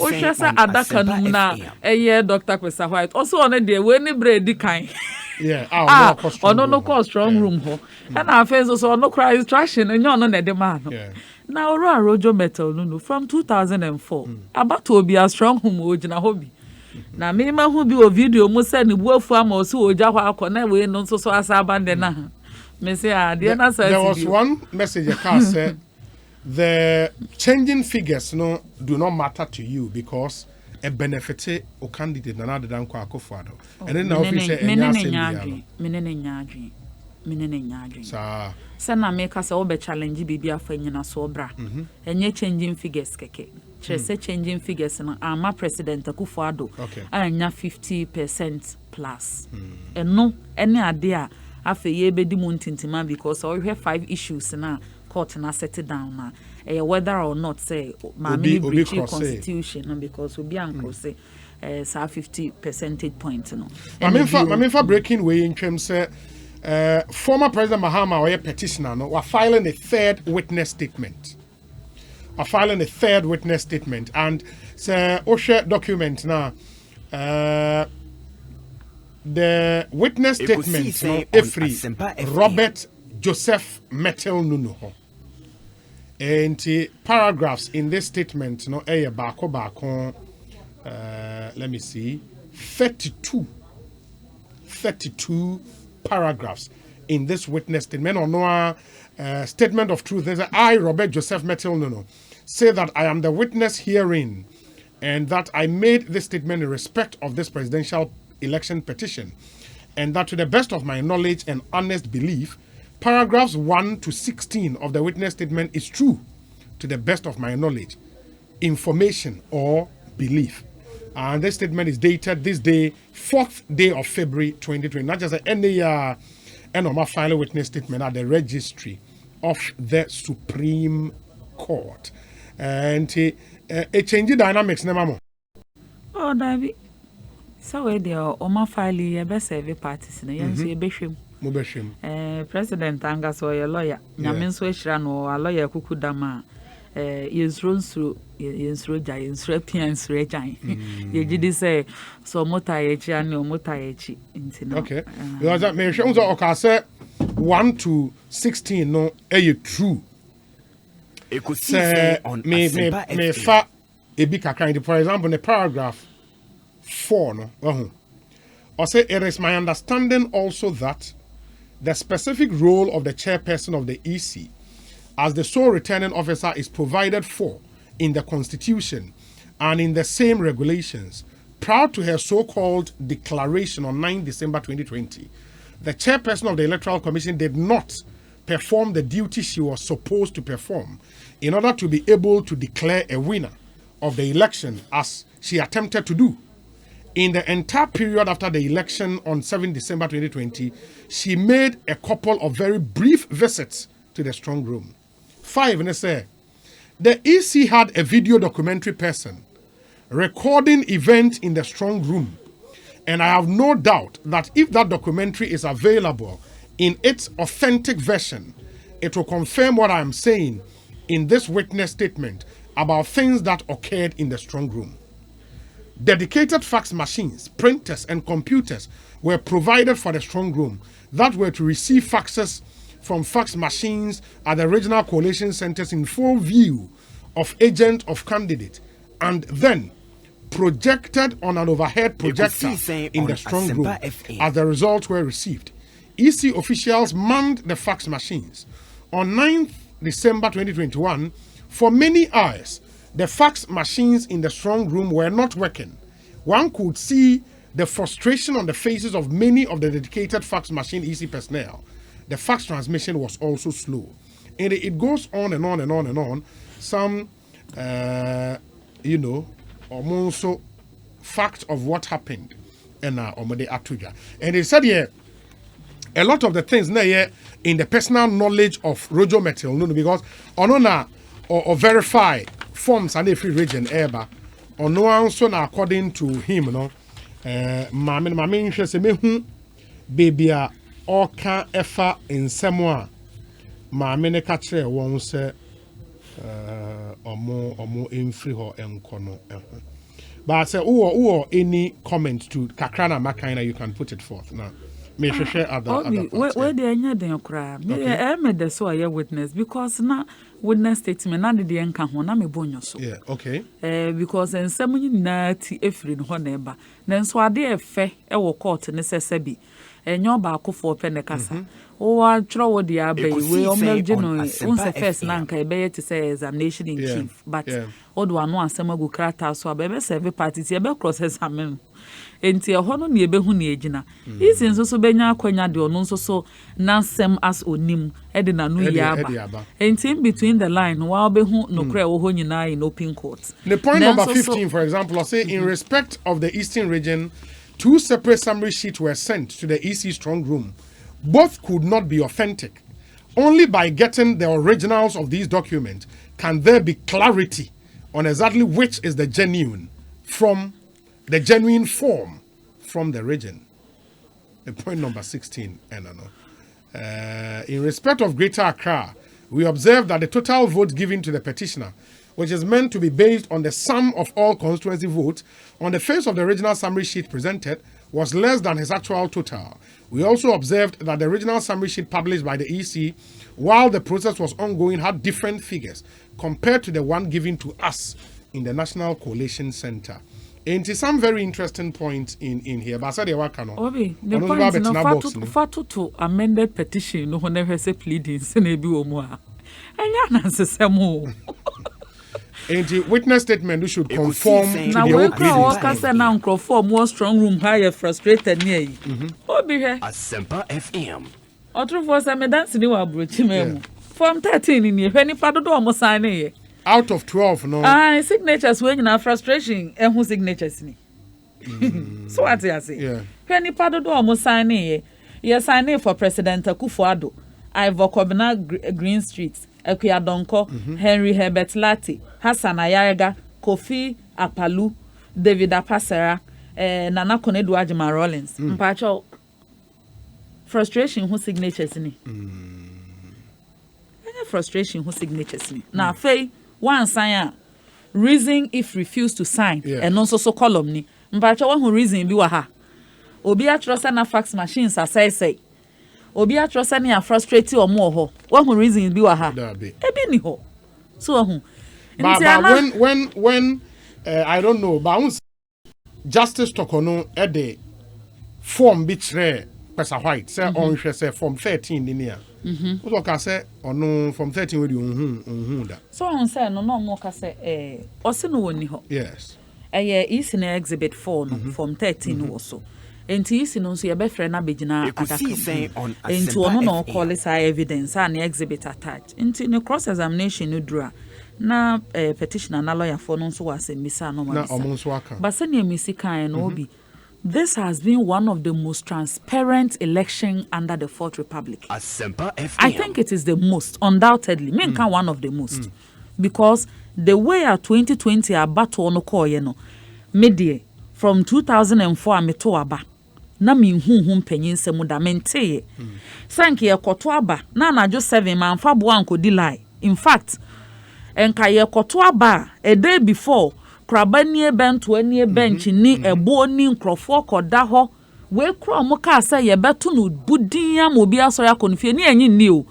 hwe say adaka num na Dr. Kwesa White. Also on dey we ni bread kan. Yeah, no cause strong room ho. And our friends so no cry instruction and you no the man. Now Rojo Metal no from 2004. About to be a strong room ojina hobby. Na me ma hu bi o video mo say ni buafu am o so oja hwa akọ we no so asabande na. Me say there was one message a car said the changing figures do not matter to you because a benefit o candidate na de dan kwa akofado and then now if you say menene nyaadwen sa na make us all be challenge bibia fa nyina so bra enye changing figures keke say changing figures na ama president akufado anya 50% plus eno ene ade a afa ye bedi mu ntintima because we have 5 issues na court na set it down na whether or not say mami breach constitution because we be anko say 50 percentage point no mami fa breaking way in terms former President Mahama or petitioner were filing a third witness statement. And say OSHA document now the witness statement Robert Joseph Metal Nuno. And paragraphs in this statement bako let me see 32 paragraphs in this witness statement or no statement of truth. There's I, Robert Joseph Metal Nuno, say that I am the witness herein and that I made this statement in respect of this presidential election petition and that to the best of my knowledge and honest belief, paragraphs 1 to 16 of the witness statement is true to the best of my knowledge, information or belief. And this statement is dated this day, 4th day of February 2020. Not just any normal final witness statement at the registry of the Supreme Court. And a change in dynamics, Nemamo. Oh, David. So where they are, Oma File, a best every parties in the Yancy Bishop. President Angas or a lawyer. Yamin Swishran or a lawyer Kukudama. Is runs through giants, repians, regine. You did say so motaechi and no motaechi. Okay, because that may show that 1 to 16 no true. Ekosiisen on me fa a big kind. For example, in the paragraph 4 no. Or say it is my understanding also that the specific role of the chairperson of the EC as the sole returning officer is provided for in the Constitution and in the same regulations. Prior to her so-called declaration on 9 December 2020, the chairperson of the Electoral Commission did not perform the duty she was supposed to perform in order to be able to declare a winner of the election as she attempted to do. In the entire period after the election on 7 December 2020, she made a couple of very brief visits to the strong room. 5, and say, the EC had a video documentary person recording events in the strong room. And I have no doubt that if that documentary is available in its authentic version, it will confirm what I am saying in this witness statement about things that occurred in the strong room. Dedicated fax machines, printers, and computers were provided for the strong room that were to receive faxes from fax machines at the regional coalition centers in full view of agent of candidate and then projected on an overhead projector in the strong room as the results were received. EC officials manned the fax machines. On 9th December 2021, for many hours, the fax machines in the strong room were not working. One could see the frustration on the faces of many of the dedicated fax machine EC personnel. The fax transmission was also slow. And it goes on and on and on and on. Some, almost fact of what happened. And and they said, yeah, a lot of the things now in the personal knowledge of Rojo Metal, because or verify forms and every region ever, or no answer according to him, Mama interest me baby or can ever in someone. Mama ne catcher won't say or more in free or encono. But I say, or any comment to Kakrana Makaina, you can put it forth now. May share other where they are the cry. I made the so I witness because now witness statement na the enka ho na me bonyo so. Yeah, okay. Because en some na ti efiri no neba. Na so ade efe e wo court ne sese bi. Enyo ba akofo pe ne kasa. O wa tro wo dia abai we o melje no unse first na nka e be yet say examination in chief but o do anu asem agu krata so aba be serve party ti e be cross examine. Enti ho no ne ebehu ne ejina isi nso so benya akwanya de ono nso so nansem as onim e de na nu yaba enti in between the line wa obehu no kra wo ho nyina in open court. The point number 15 for example, I say in respect of the eastern region, 2 separate summary sheets were sent to the EC strong room. Both could not be authentic. Only by getting the originals of these documents can there be clarity on exactly which is the genuine form from the region. The point number 16, in respect of Greater Accra, we observe that the total vote given to the petitioner, which is meant to be based on the sum of all constituency votes on the face of the original summary sheet presented, was less than his actual total. We also observed that the original summary sheet published by the EC, while the process was ongoing, had different figures compared to the one given to us in the National Coalition Center. And it's some very interesting points in here. But I said, Obi, the point is no to amended petition, no one ever say pleadings, and maybe more. And you answer some more. And the witness statement you should conform to now the old pleadings. Now, we now conform more strong room higher frustrated near you. Obi here. Asempa FM. Otru for some dance ni wa brochi memo. Form 13 in here. Any part do almost sign here. Out of 12, no. Signatures when you have frustration, and who signatures ni. So what I say? Yeah. Any part do almost sign here. You sign for President Akufo-Addo, Ivor Kobina Green Street, Ekuya Donko, Henry Herbert Lati, Hassan Ayarga, Kofi Apalu, David Apasera, Nana Konedu Ajima Rollins. Mpacho frustration who signatures ni. Any frustration who signatures ni. Na fei one sign reason if refused to sign and also so column ni. Mpacho one who reason bi wa ha. Obi atrose na fax machines asai. Obi atrose na frustrate or more ho. One who reason bi wa ha. Ebi ni ho. So ho. But when I don't know, but Justice Tokono at the form bitre Pesa White say on say form 13 in here. What can say or no form 13 with you that. So on say no more can say also no one ho. Yes. Is in exhibit 4 no form 13 also. Enti isi no so ye be frɛ na begina Ekosiisen on enti ono no call it evidence and exhibit attached. Enti no cross examination no dura na petitioner na lawyer for no so was misa no ma. But send ye misi kan no obi. This has been one of the most transparent election under the Fourth Republic. Asempa FM. I think it is the most, undoubtedly. Me can one of the most. Because the way a 2020 abato no call you know, media from 2004 ameto aba. Na mi hu penyin se mu da mente. Sanki ye koto aba na na jo 7 man fa bo anko di lie. In fact, enka ye koto aba a day before kraba nie bento nie bench ni ebo ni nkrofo koda ho we kro mo ka say ye beto no budin am obi aso ya konfie ni enyi ni o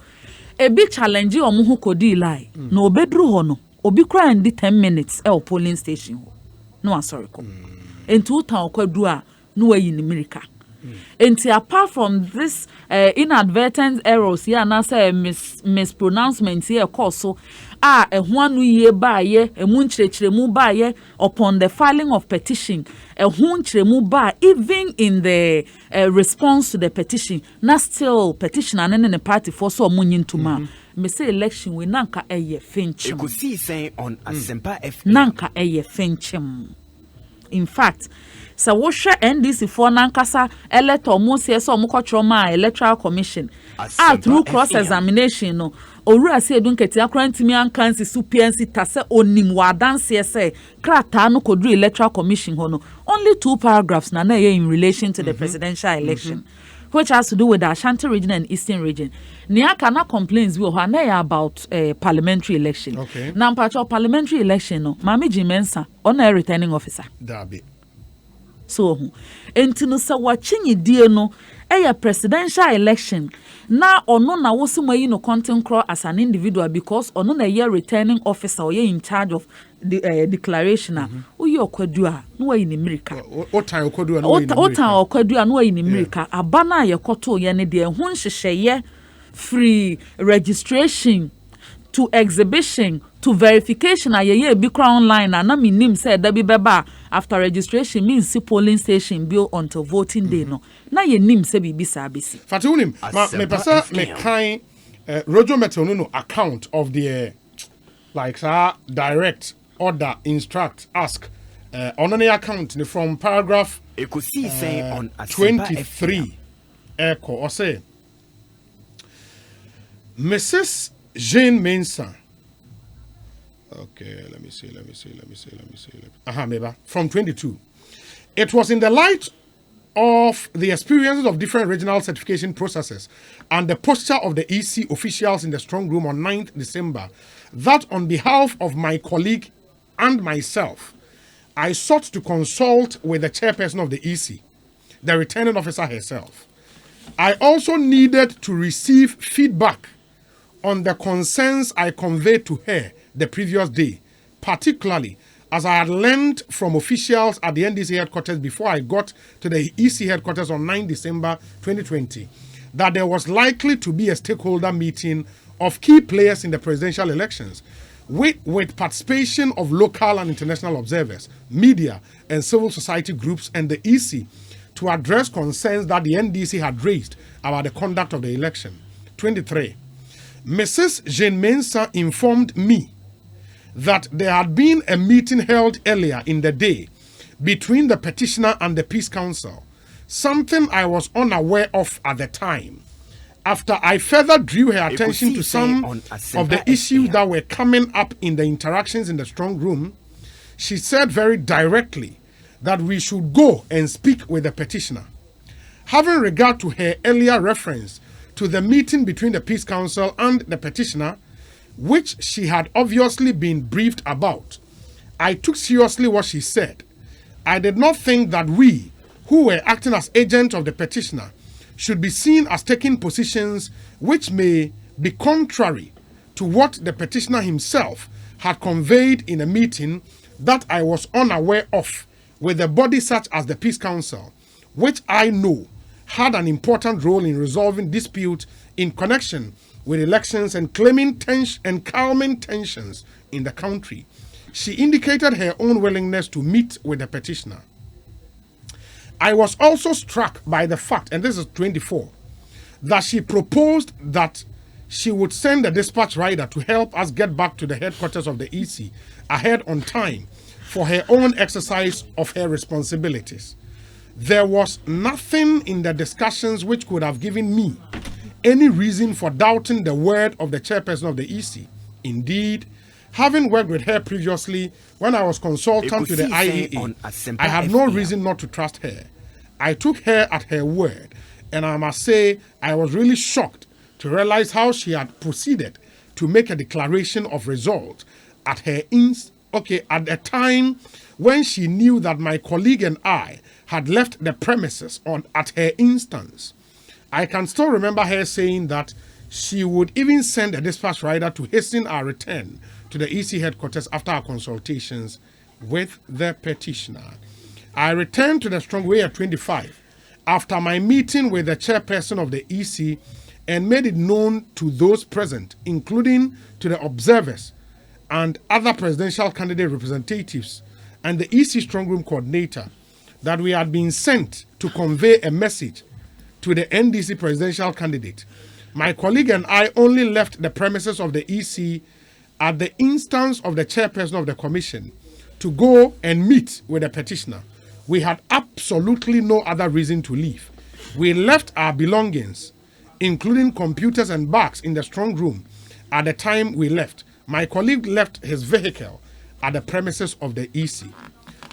e bi challenge o mo hu kodi lie na obedru ho no obi kra ndi 10 minutes e o polling station ho no asori ko enti utan kwadu a no wayi ni mirika enti apart from this inadvertent errors here na say mispronouncement here cause so ehun anu ye ba ye emu nchirechiremu ba ye upon the filing of petition ehun nchiremu ba even in the response to the petition na still petitioner and the party for so omunyintuma me say election we nanka eye finchim. Ekosiisen on Asempa FM. Nanka eye finchim. In fact, so wo hwe NDC for nankasa electoral mo se so mo kwatro ma electoral commission through cross examination no owura se edun keti akrantimi ankansi supiensi tase onim wadanse se krata no kodru electoral commission ho no only 2 paragraphs na in relation to the presidential election which has to do with the Ashanti region and Eastern region. Niakana complaints we na about parliamentary election. Okay. Na mpacho parliamentary election no Mami Jimensa on a returning officer. Dabi. So enti no se wachinyi die no presidential election na ono na wosimayi no content crow as an individual because ono na returning officer or in charge of the declaration uyi okwadua no wa in America otan okwadua no wa in America abana yekoto ye ne de ho nhyehyeye free registration to exhibition to verification ayeye bi kra online na minim say da bi beba after registration means see polling station bill until voting day no na ye nim say bi bisa bisi fatunim me pasa me kind Roger Metal no account of the like direct order instruct ask on any account from paragraph Ekosiisen on Asempa 23 echo or say Mrs. Jane Mensah. Okay, let me see. From 22. It was in the light of the experiences of different regional certification processes and the posture of the EC officials in the strong room on 9th December that on behalf of my colleague and myself, I sought to consult with the chairperson of the EC, the returning officer herself. I also needed to receive feedback on the concerns I conveyed to her the previous day, particularly as I had learned from officials at the NDC headquarters before I got to the EC headquarters on 9 December 2020, that there was likely to be a stakeholder meeting of key players in the presidential elections with participation of local and international observers, media and civil society groups and the EC to address concerns that the NDC had raised about the conduct of the election. 23. Mrs. Jane Mensah informed me that there had been a meeting held earlier in the day between the petitioner and the Peace Council, something I was unaware of at the time. After I further drew her attention to some of the issues that were coming up in the interactions in the strong room, she said very directly that we should go and speak with the petitioner. Having regard to her earlier reference to the meeting between the Peace Council and the petitioner, which she had obviously been briefed about, I took seriously what she said. I did not think that we, who were acting as agents of the petitioner, should be seen as taking positions which may be contrary to what the petitioner himself had conveyed in a meeting that I was unaware of with a body such as the Peace Council, which I know had an important role in resolving disputes in connection with elections and calming tensions in the country. She indicated her own willingness to meet with the petitioner. I was also struck by the fact, and this is 24, that she proposed that she would send a dispatch rider to help us get back to the headquarters of the EC ahead on time for her own exercise of her responsibilities. There was nothing in the discussions which could have given me any reason for doubting the word of the chairperson of the EC. Indeed, having worked with her previously when I was consultant to the IAA, I had no reason not to trust her. I took her at her word, and I must say I was really shocked to realize how she had proceeded to make a declaration of result at a time when she knew that my colleague and I had left the premises at her instance. I can still remember her saying that she would even send a dispatch rider to hasten our return to the EC headquarters after our consultations with the petitioner. I returned to the Strongway at 25 after my meeting with the chairperson of the EC and made it known to those present, including to the observers and other presidential candidate representatives and the EC Strongroom coordinator, that we had been sent to convey a message to the NDC presidential candidate My colleague and I only left the premises of the EC at the instance of the chairperson of the commission to go and meet with the petitioner. We had absolutely no other reason to leave. We left our belongings, including computers and bags, in the strong room at the time we left. My colleague left his vehicle at the premises of the EC.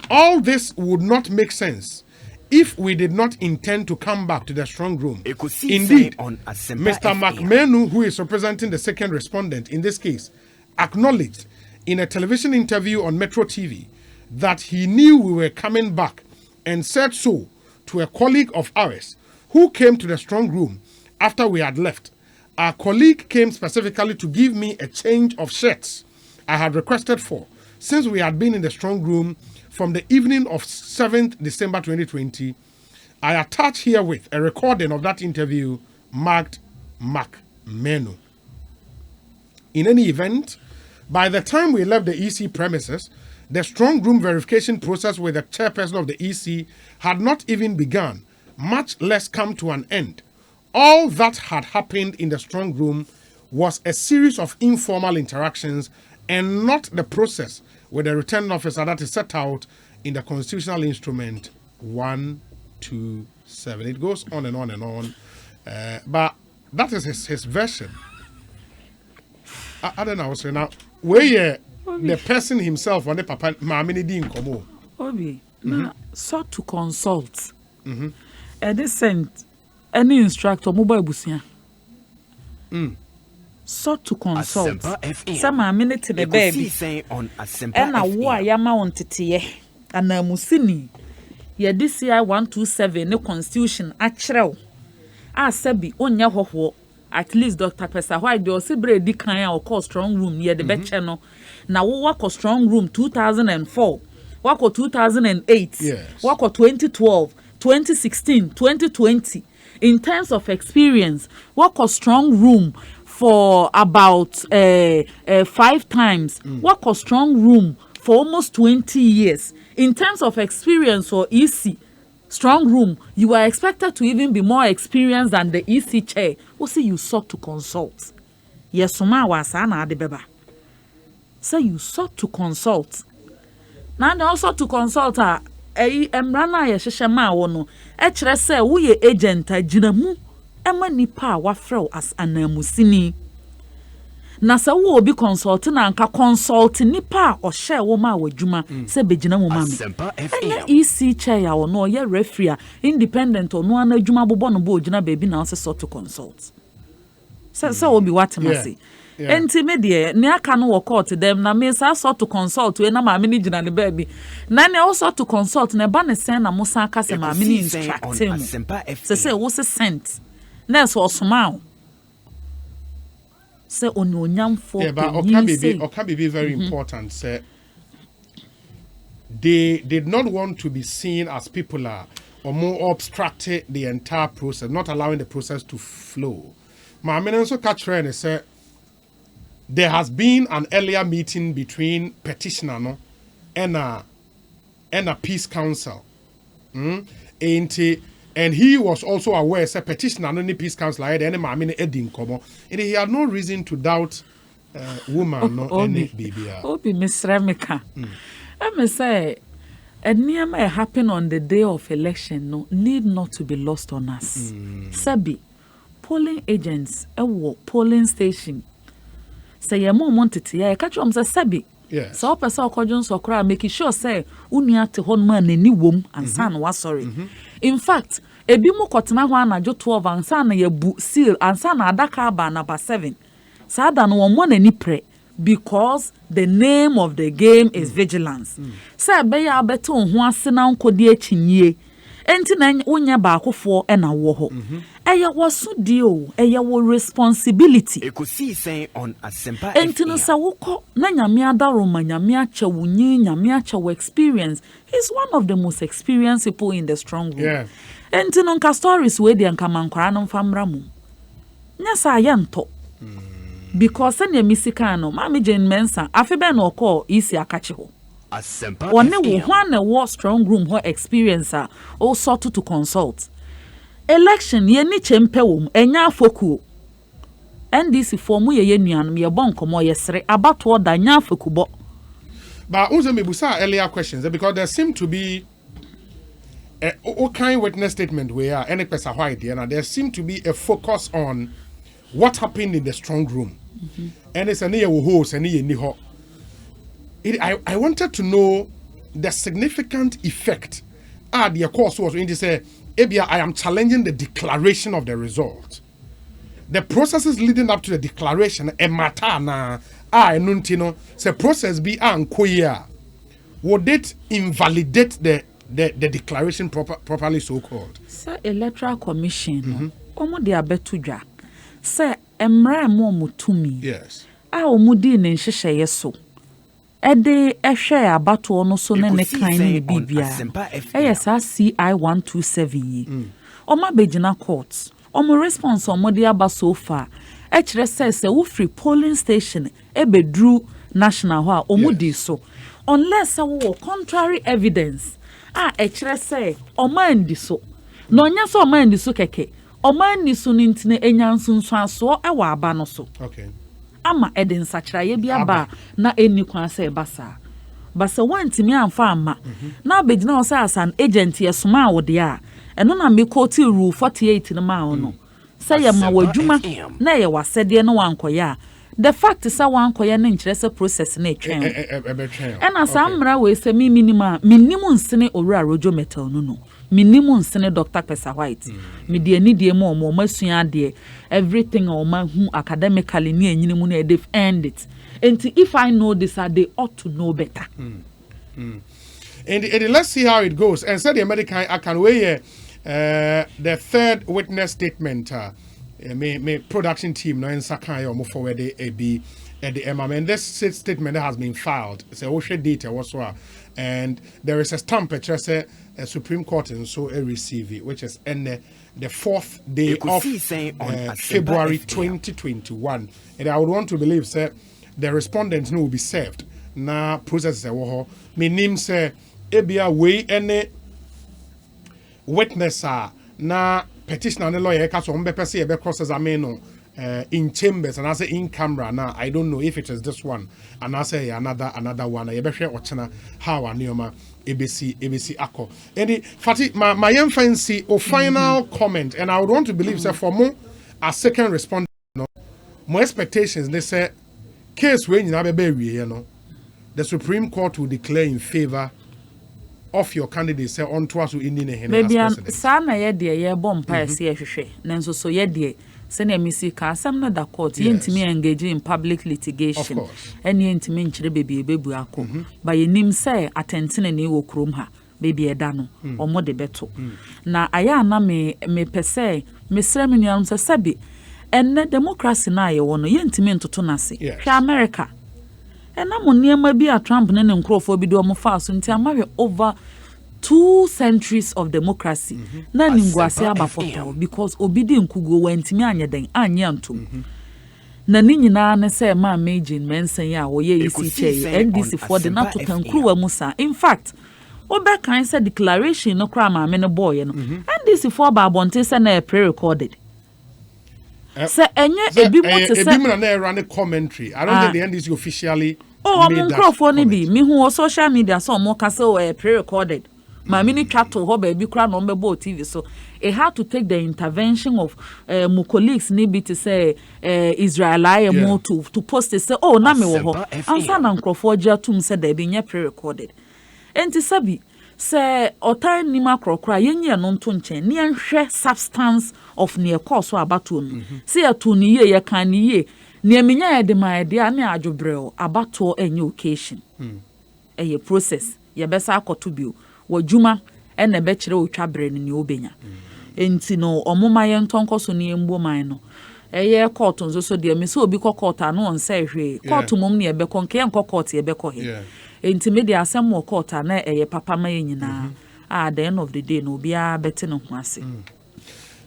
All this would not make sense if we did not intend to come back to the strong room. Indeed, Mr. McMenu, who is representing the second respondent in this case, acknowledged in a television interview on Metro TV that he knew we were coming back and said so to a colleague of ours who came to the strong room after we had left. Our colleague came specifically to give me a change of shirts I had requested for, since we had been in the strong room from the evening of 7th December 2020. I attach herewith a recording of that interview marked McMenu. In any event, by the time we left the EC premises, the strong room verification process with the chairperson of the EC had not even begun, much less come to an end. All that had happened in the strong room was a series of informal interactions and not the process with the returning officer that is set out in the constitutional instrument 127. It goes on and on and on. But that is his version. I don't know. So now, where the person himself on the papa mamini di nkomo. Obi, na sought to consult. And they sent any instructor mobile busia. Sought to consult. Some are minute to the baby. And a war yama on titiye. And a musini. Ye this year 127 no constitution actual. Sebi onya ho. At least Dr. Pesa, why do you say di kan or call strong room near the bed channel? Now work or strong room 2004, work or 2008, yes. Work or 2012, 2016, 2020. In terms of experience, work or strong room for about 5 times, work or strong room for almost 20 years. In terms of experience or EC, strong room, you are expected to even be more experienced than the EC chair. See, you sought to consult. Yes, Soma was an adibeba. Say you sought to consult. Now they also to consult her. Emrana yeshema wono. Echre say we agent jinamu. Ema nipa wafrel as anamusini. Na se wo obi consulting anka consult nipa o share wo ma wadwuma se begina wo ma me ene EC chair ya no ye referee independent no ana adwuma bobo no bo ogina baby na se sort to consult se obi watemase enti me de ne aka no wo court dem na me sa sort to consult we na ma me ni gina ne baby na ne wo sort to consult na ba ne sen na mo san aka se ma me ni instruct him se wo se sent na so osoma say onyonyam for but can be very important. Say they did not want to be seen as people are or more obstructed the entire process, not allowing the process to flow. My also catch and say there has been an earlier meeting between petitioner and a peace council. And he was also aware, say petitioner and peace council had any mamine edin komo. And he had no reason to doubt woman no any baby. Obi Miss Remika. I may say a near may happen on the day of election no need not to be lost on us. Sabi polling agents polling station. Say your mom wanted to ya catch on Sabi. Yes. So person okojun so kra make sure say unia te hon man ani wom ansa na wa sorry. In fact, ebi mu kotena ho anajo 12 ansa na yebu seal ansa na adaka ba number 7. Sa da no won na ni pre because the name of the game is vigilance. Say be ya beto ho ase na nkodi akyinye. Enti na wonya ba akofo e na wo ho. Eye waso dio, eye wo responsibility. Ekosiisen on Asempa. Enti no sa woko na nyame adaro ma nyame acha wunyi nyame acha wo experience. He's one of the most experienced people in the strong room. Yeah. Enti no nka stories we dey nka mankwara no famra mu. Nya sa ya nto. Because na misika no mama Jane Mensa afebe na okọ isi akachi ho. Asempa. One wo hwan na wo strong room ho experience also to consult. Election ye ni chempe wom enya afoku NDC for mu ye nuanum ye bon komo ye sere abato da nya afekubo. But also maybe earlier questions because there seem to be what kind witness statement where any person white and there seem to be a focus on what happened in the strong room. And it's a near host and near I wanted to know the significant effect. The course was in this Abia, I am challenging the declaration of the result. The processes leading up to the declaration a matana enuntino se process be ankoya. Would it invalidate the declaration properly so called? Sir Electoral Commission omo de abetudwa. Sir emra mo mutumi. Yes. Omudi ne nhyehyeye so. Ede ehwe abato no so ne kan ne bibia. Sa CI 127 yi. Oma begina court. Omo response omo de aba so far. Kire se wo free polling station ebedru national ho a omo di so. Unless wo contrary evidence. Kire se omo andi so. No nya so omo andi so keke. Omo andi so ntine enyansunsu aso e wa aba no so. Okay. Ama eden sachraye bia ba na eni kwan se basa basa wantimi amfa ama na begina o se as an agent yesoma wo de a eno na me quote rule 48 no ma ono say ya ma wadwuma na ye wasede no wankoya the fact is wankoya na nkyere se process na etwen ena sa mra we se minimum nsene owura rojo metal no minimum nsene Dr. Pesa White me de ani de mo masua de everything o ma hu academically ni enyini mu na they've earned it and if I know this they ought to know better. And let's see how it goes. And said the American I can weigh the third witness statement me production team no in Sakai or move forward be at the and this statement that has been filed. It's a OSHA data also, and there is a stamp which says a Supreme Court and so a receive it, which is in the 4th day of February 2021. And I would want to believe say the respondents will be served. Na process me name say ebia way any witness na petition and lawyer ka so mbe pese e be cross examine no in chambers and I say in camera now I don't know if it is this one and I say another one you be hwe ochena how anioma ABC akọ and fati my fancy o final comment and I would want to believe say for more a second respondent no more expectations they say case when you na be wie no the Supreme Court will declare in favor of your candidate say on to us in the maybe sana ye de ye bompa ese ye hwehwe nanso so ye de se na emisi ka asam na da court yentimi engage in public litigation and yentimi nchire bebi ebebu akọ ba yenim say atentene ne wo krom ha bebi eda no omo de beto na aya na me pese me sra me nuam se sabi enne democracy na ye wo no yentimi ntoto nase hwa America ena mo niema bi a Trump ne nkrofo bi do mo fa so nti amahwe over 2 centuries of democracy na ningwase abafoto because obidi nkugo wantimi anyeden anyantom na ni nyina ne se ma imagine mensan ya wo ye isi che NDC for the not to tankruwa musa in fact obe kan say declaration no kra ma me no boy no NDC for ba bonte se na pre-recorded se enye ebi mo te se ebi na run commentary I don't think the NDC officially I'm microphone bi me hu social media so mo ka say pre-recorded my mini chat to her baby crown on TV so it had to take the intervention of my colleagues maybe to say Israeli more to post it say oh na me wo ho ansa na nkrofo tum say there be nya pre-recorded enti sabi say otan ni makrokra yenye no nto nchen ne nhwe substance of ne course abato no say ato ni ye kan ni ye ne menya ye de my dia ne adwobrel abato enye occasion eye process ye besa akoto bio wajuma ene be kire otwabre ni obenya enti no omoma ye ntonkoso ne embo man no eye court nzo so de me so obi court anu on say hwe court mom ne be konke en court ye be ko he enti me de asem wo court na eye papa ma ye nyina at the end of the day no bia bete no ho ase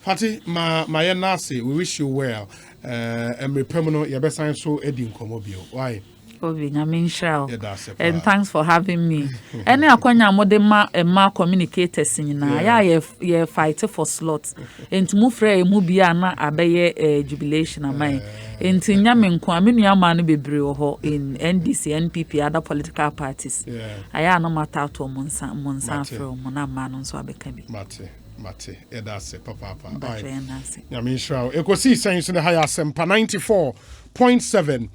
Fati my nasi we wish you well Emre Permanent ye be sign so edi nkomo bio why Kobe, Nyamisha. that's it, And thanks for having me. Any akwanya modema communicators na ya fight for slots. Enti mu frɛ mu bia na abɛyɛ jubilation amai. Enti nyame nko amenu ama no bebre wo ho in NDC, NPP, other political parties. Aya no matter to monsa frɛ mo na ma no nso abɛka bi. Mate, that's it, papa. Nyamisha, Ekosiisen so the higher Sempa 94.7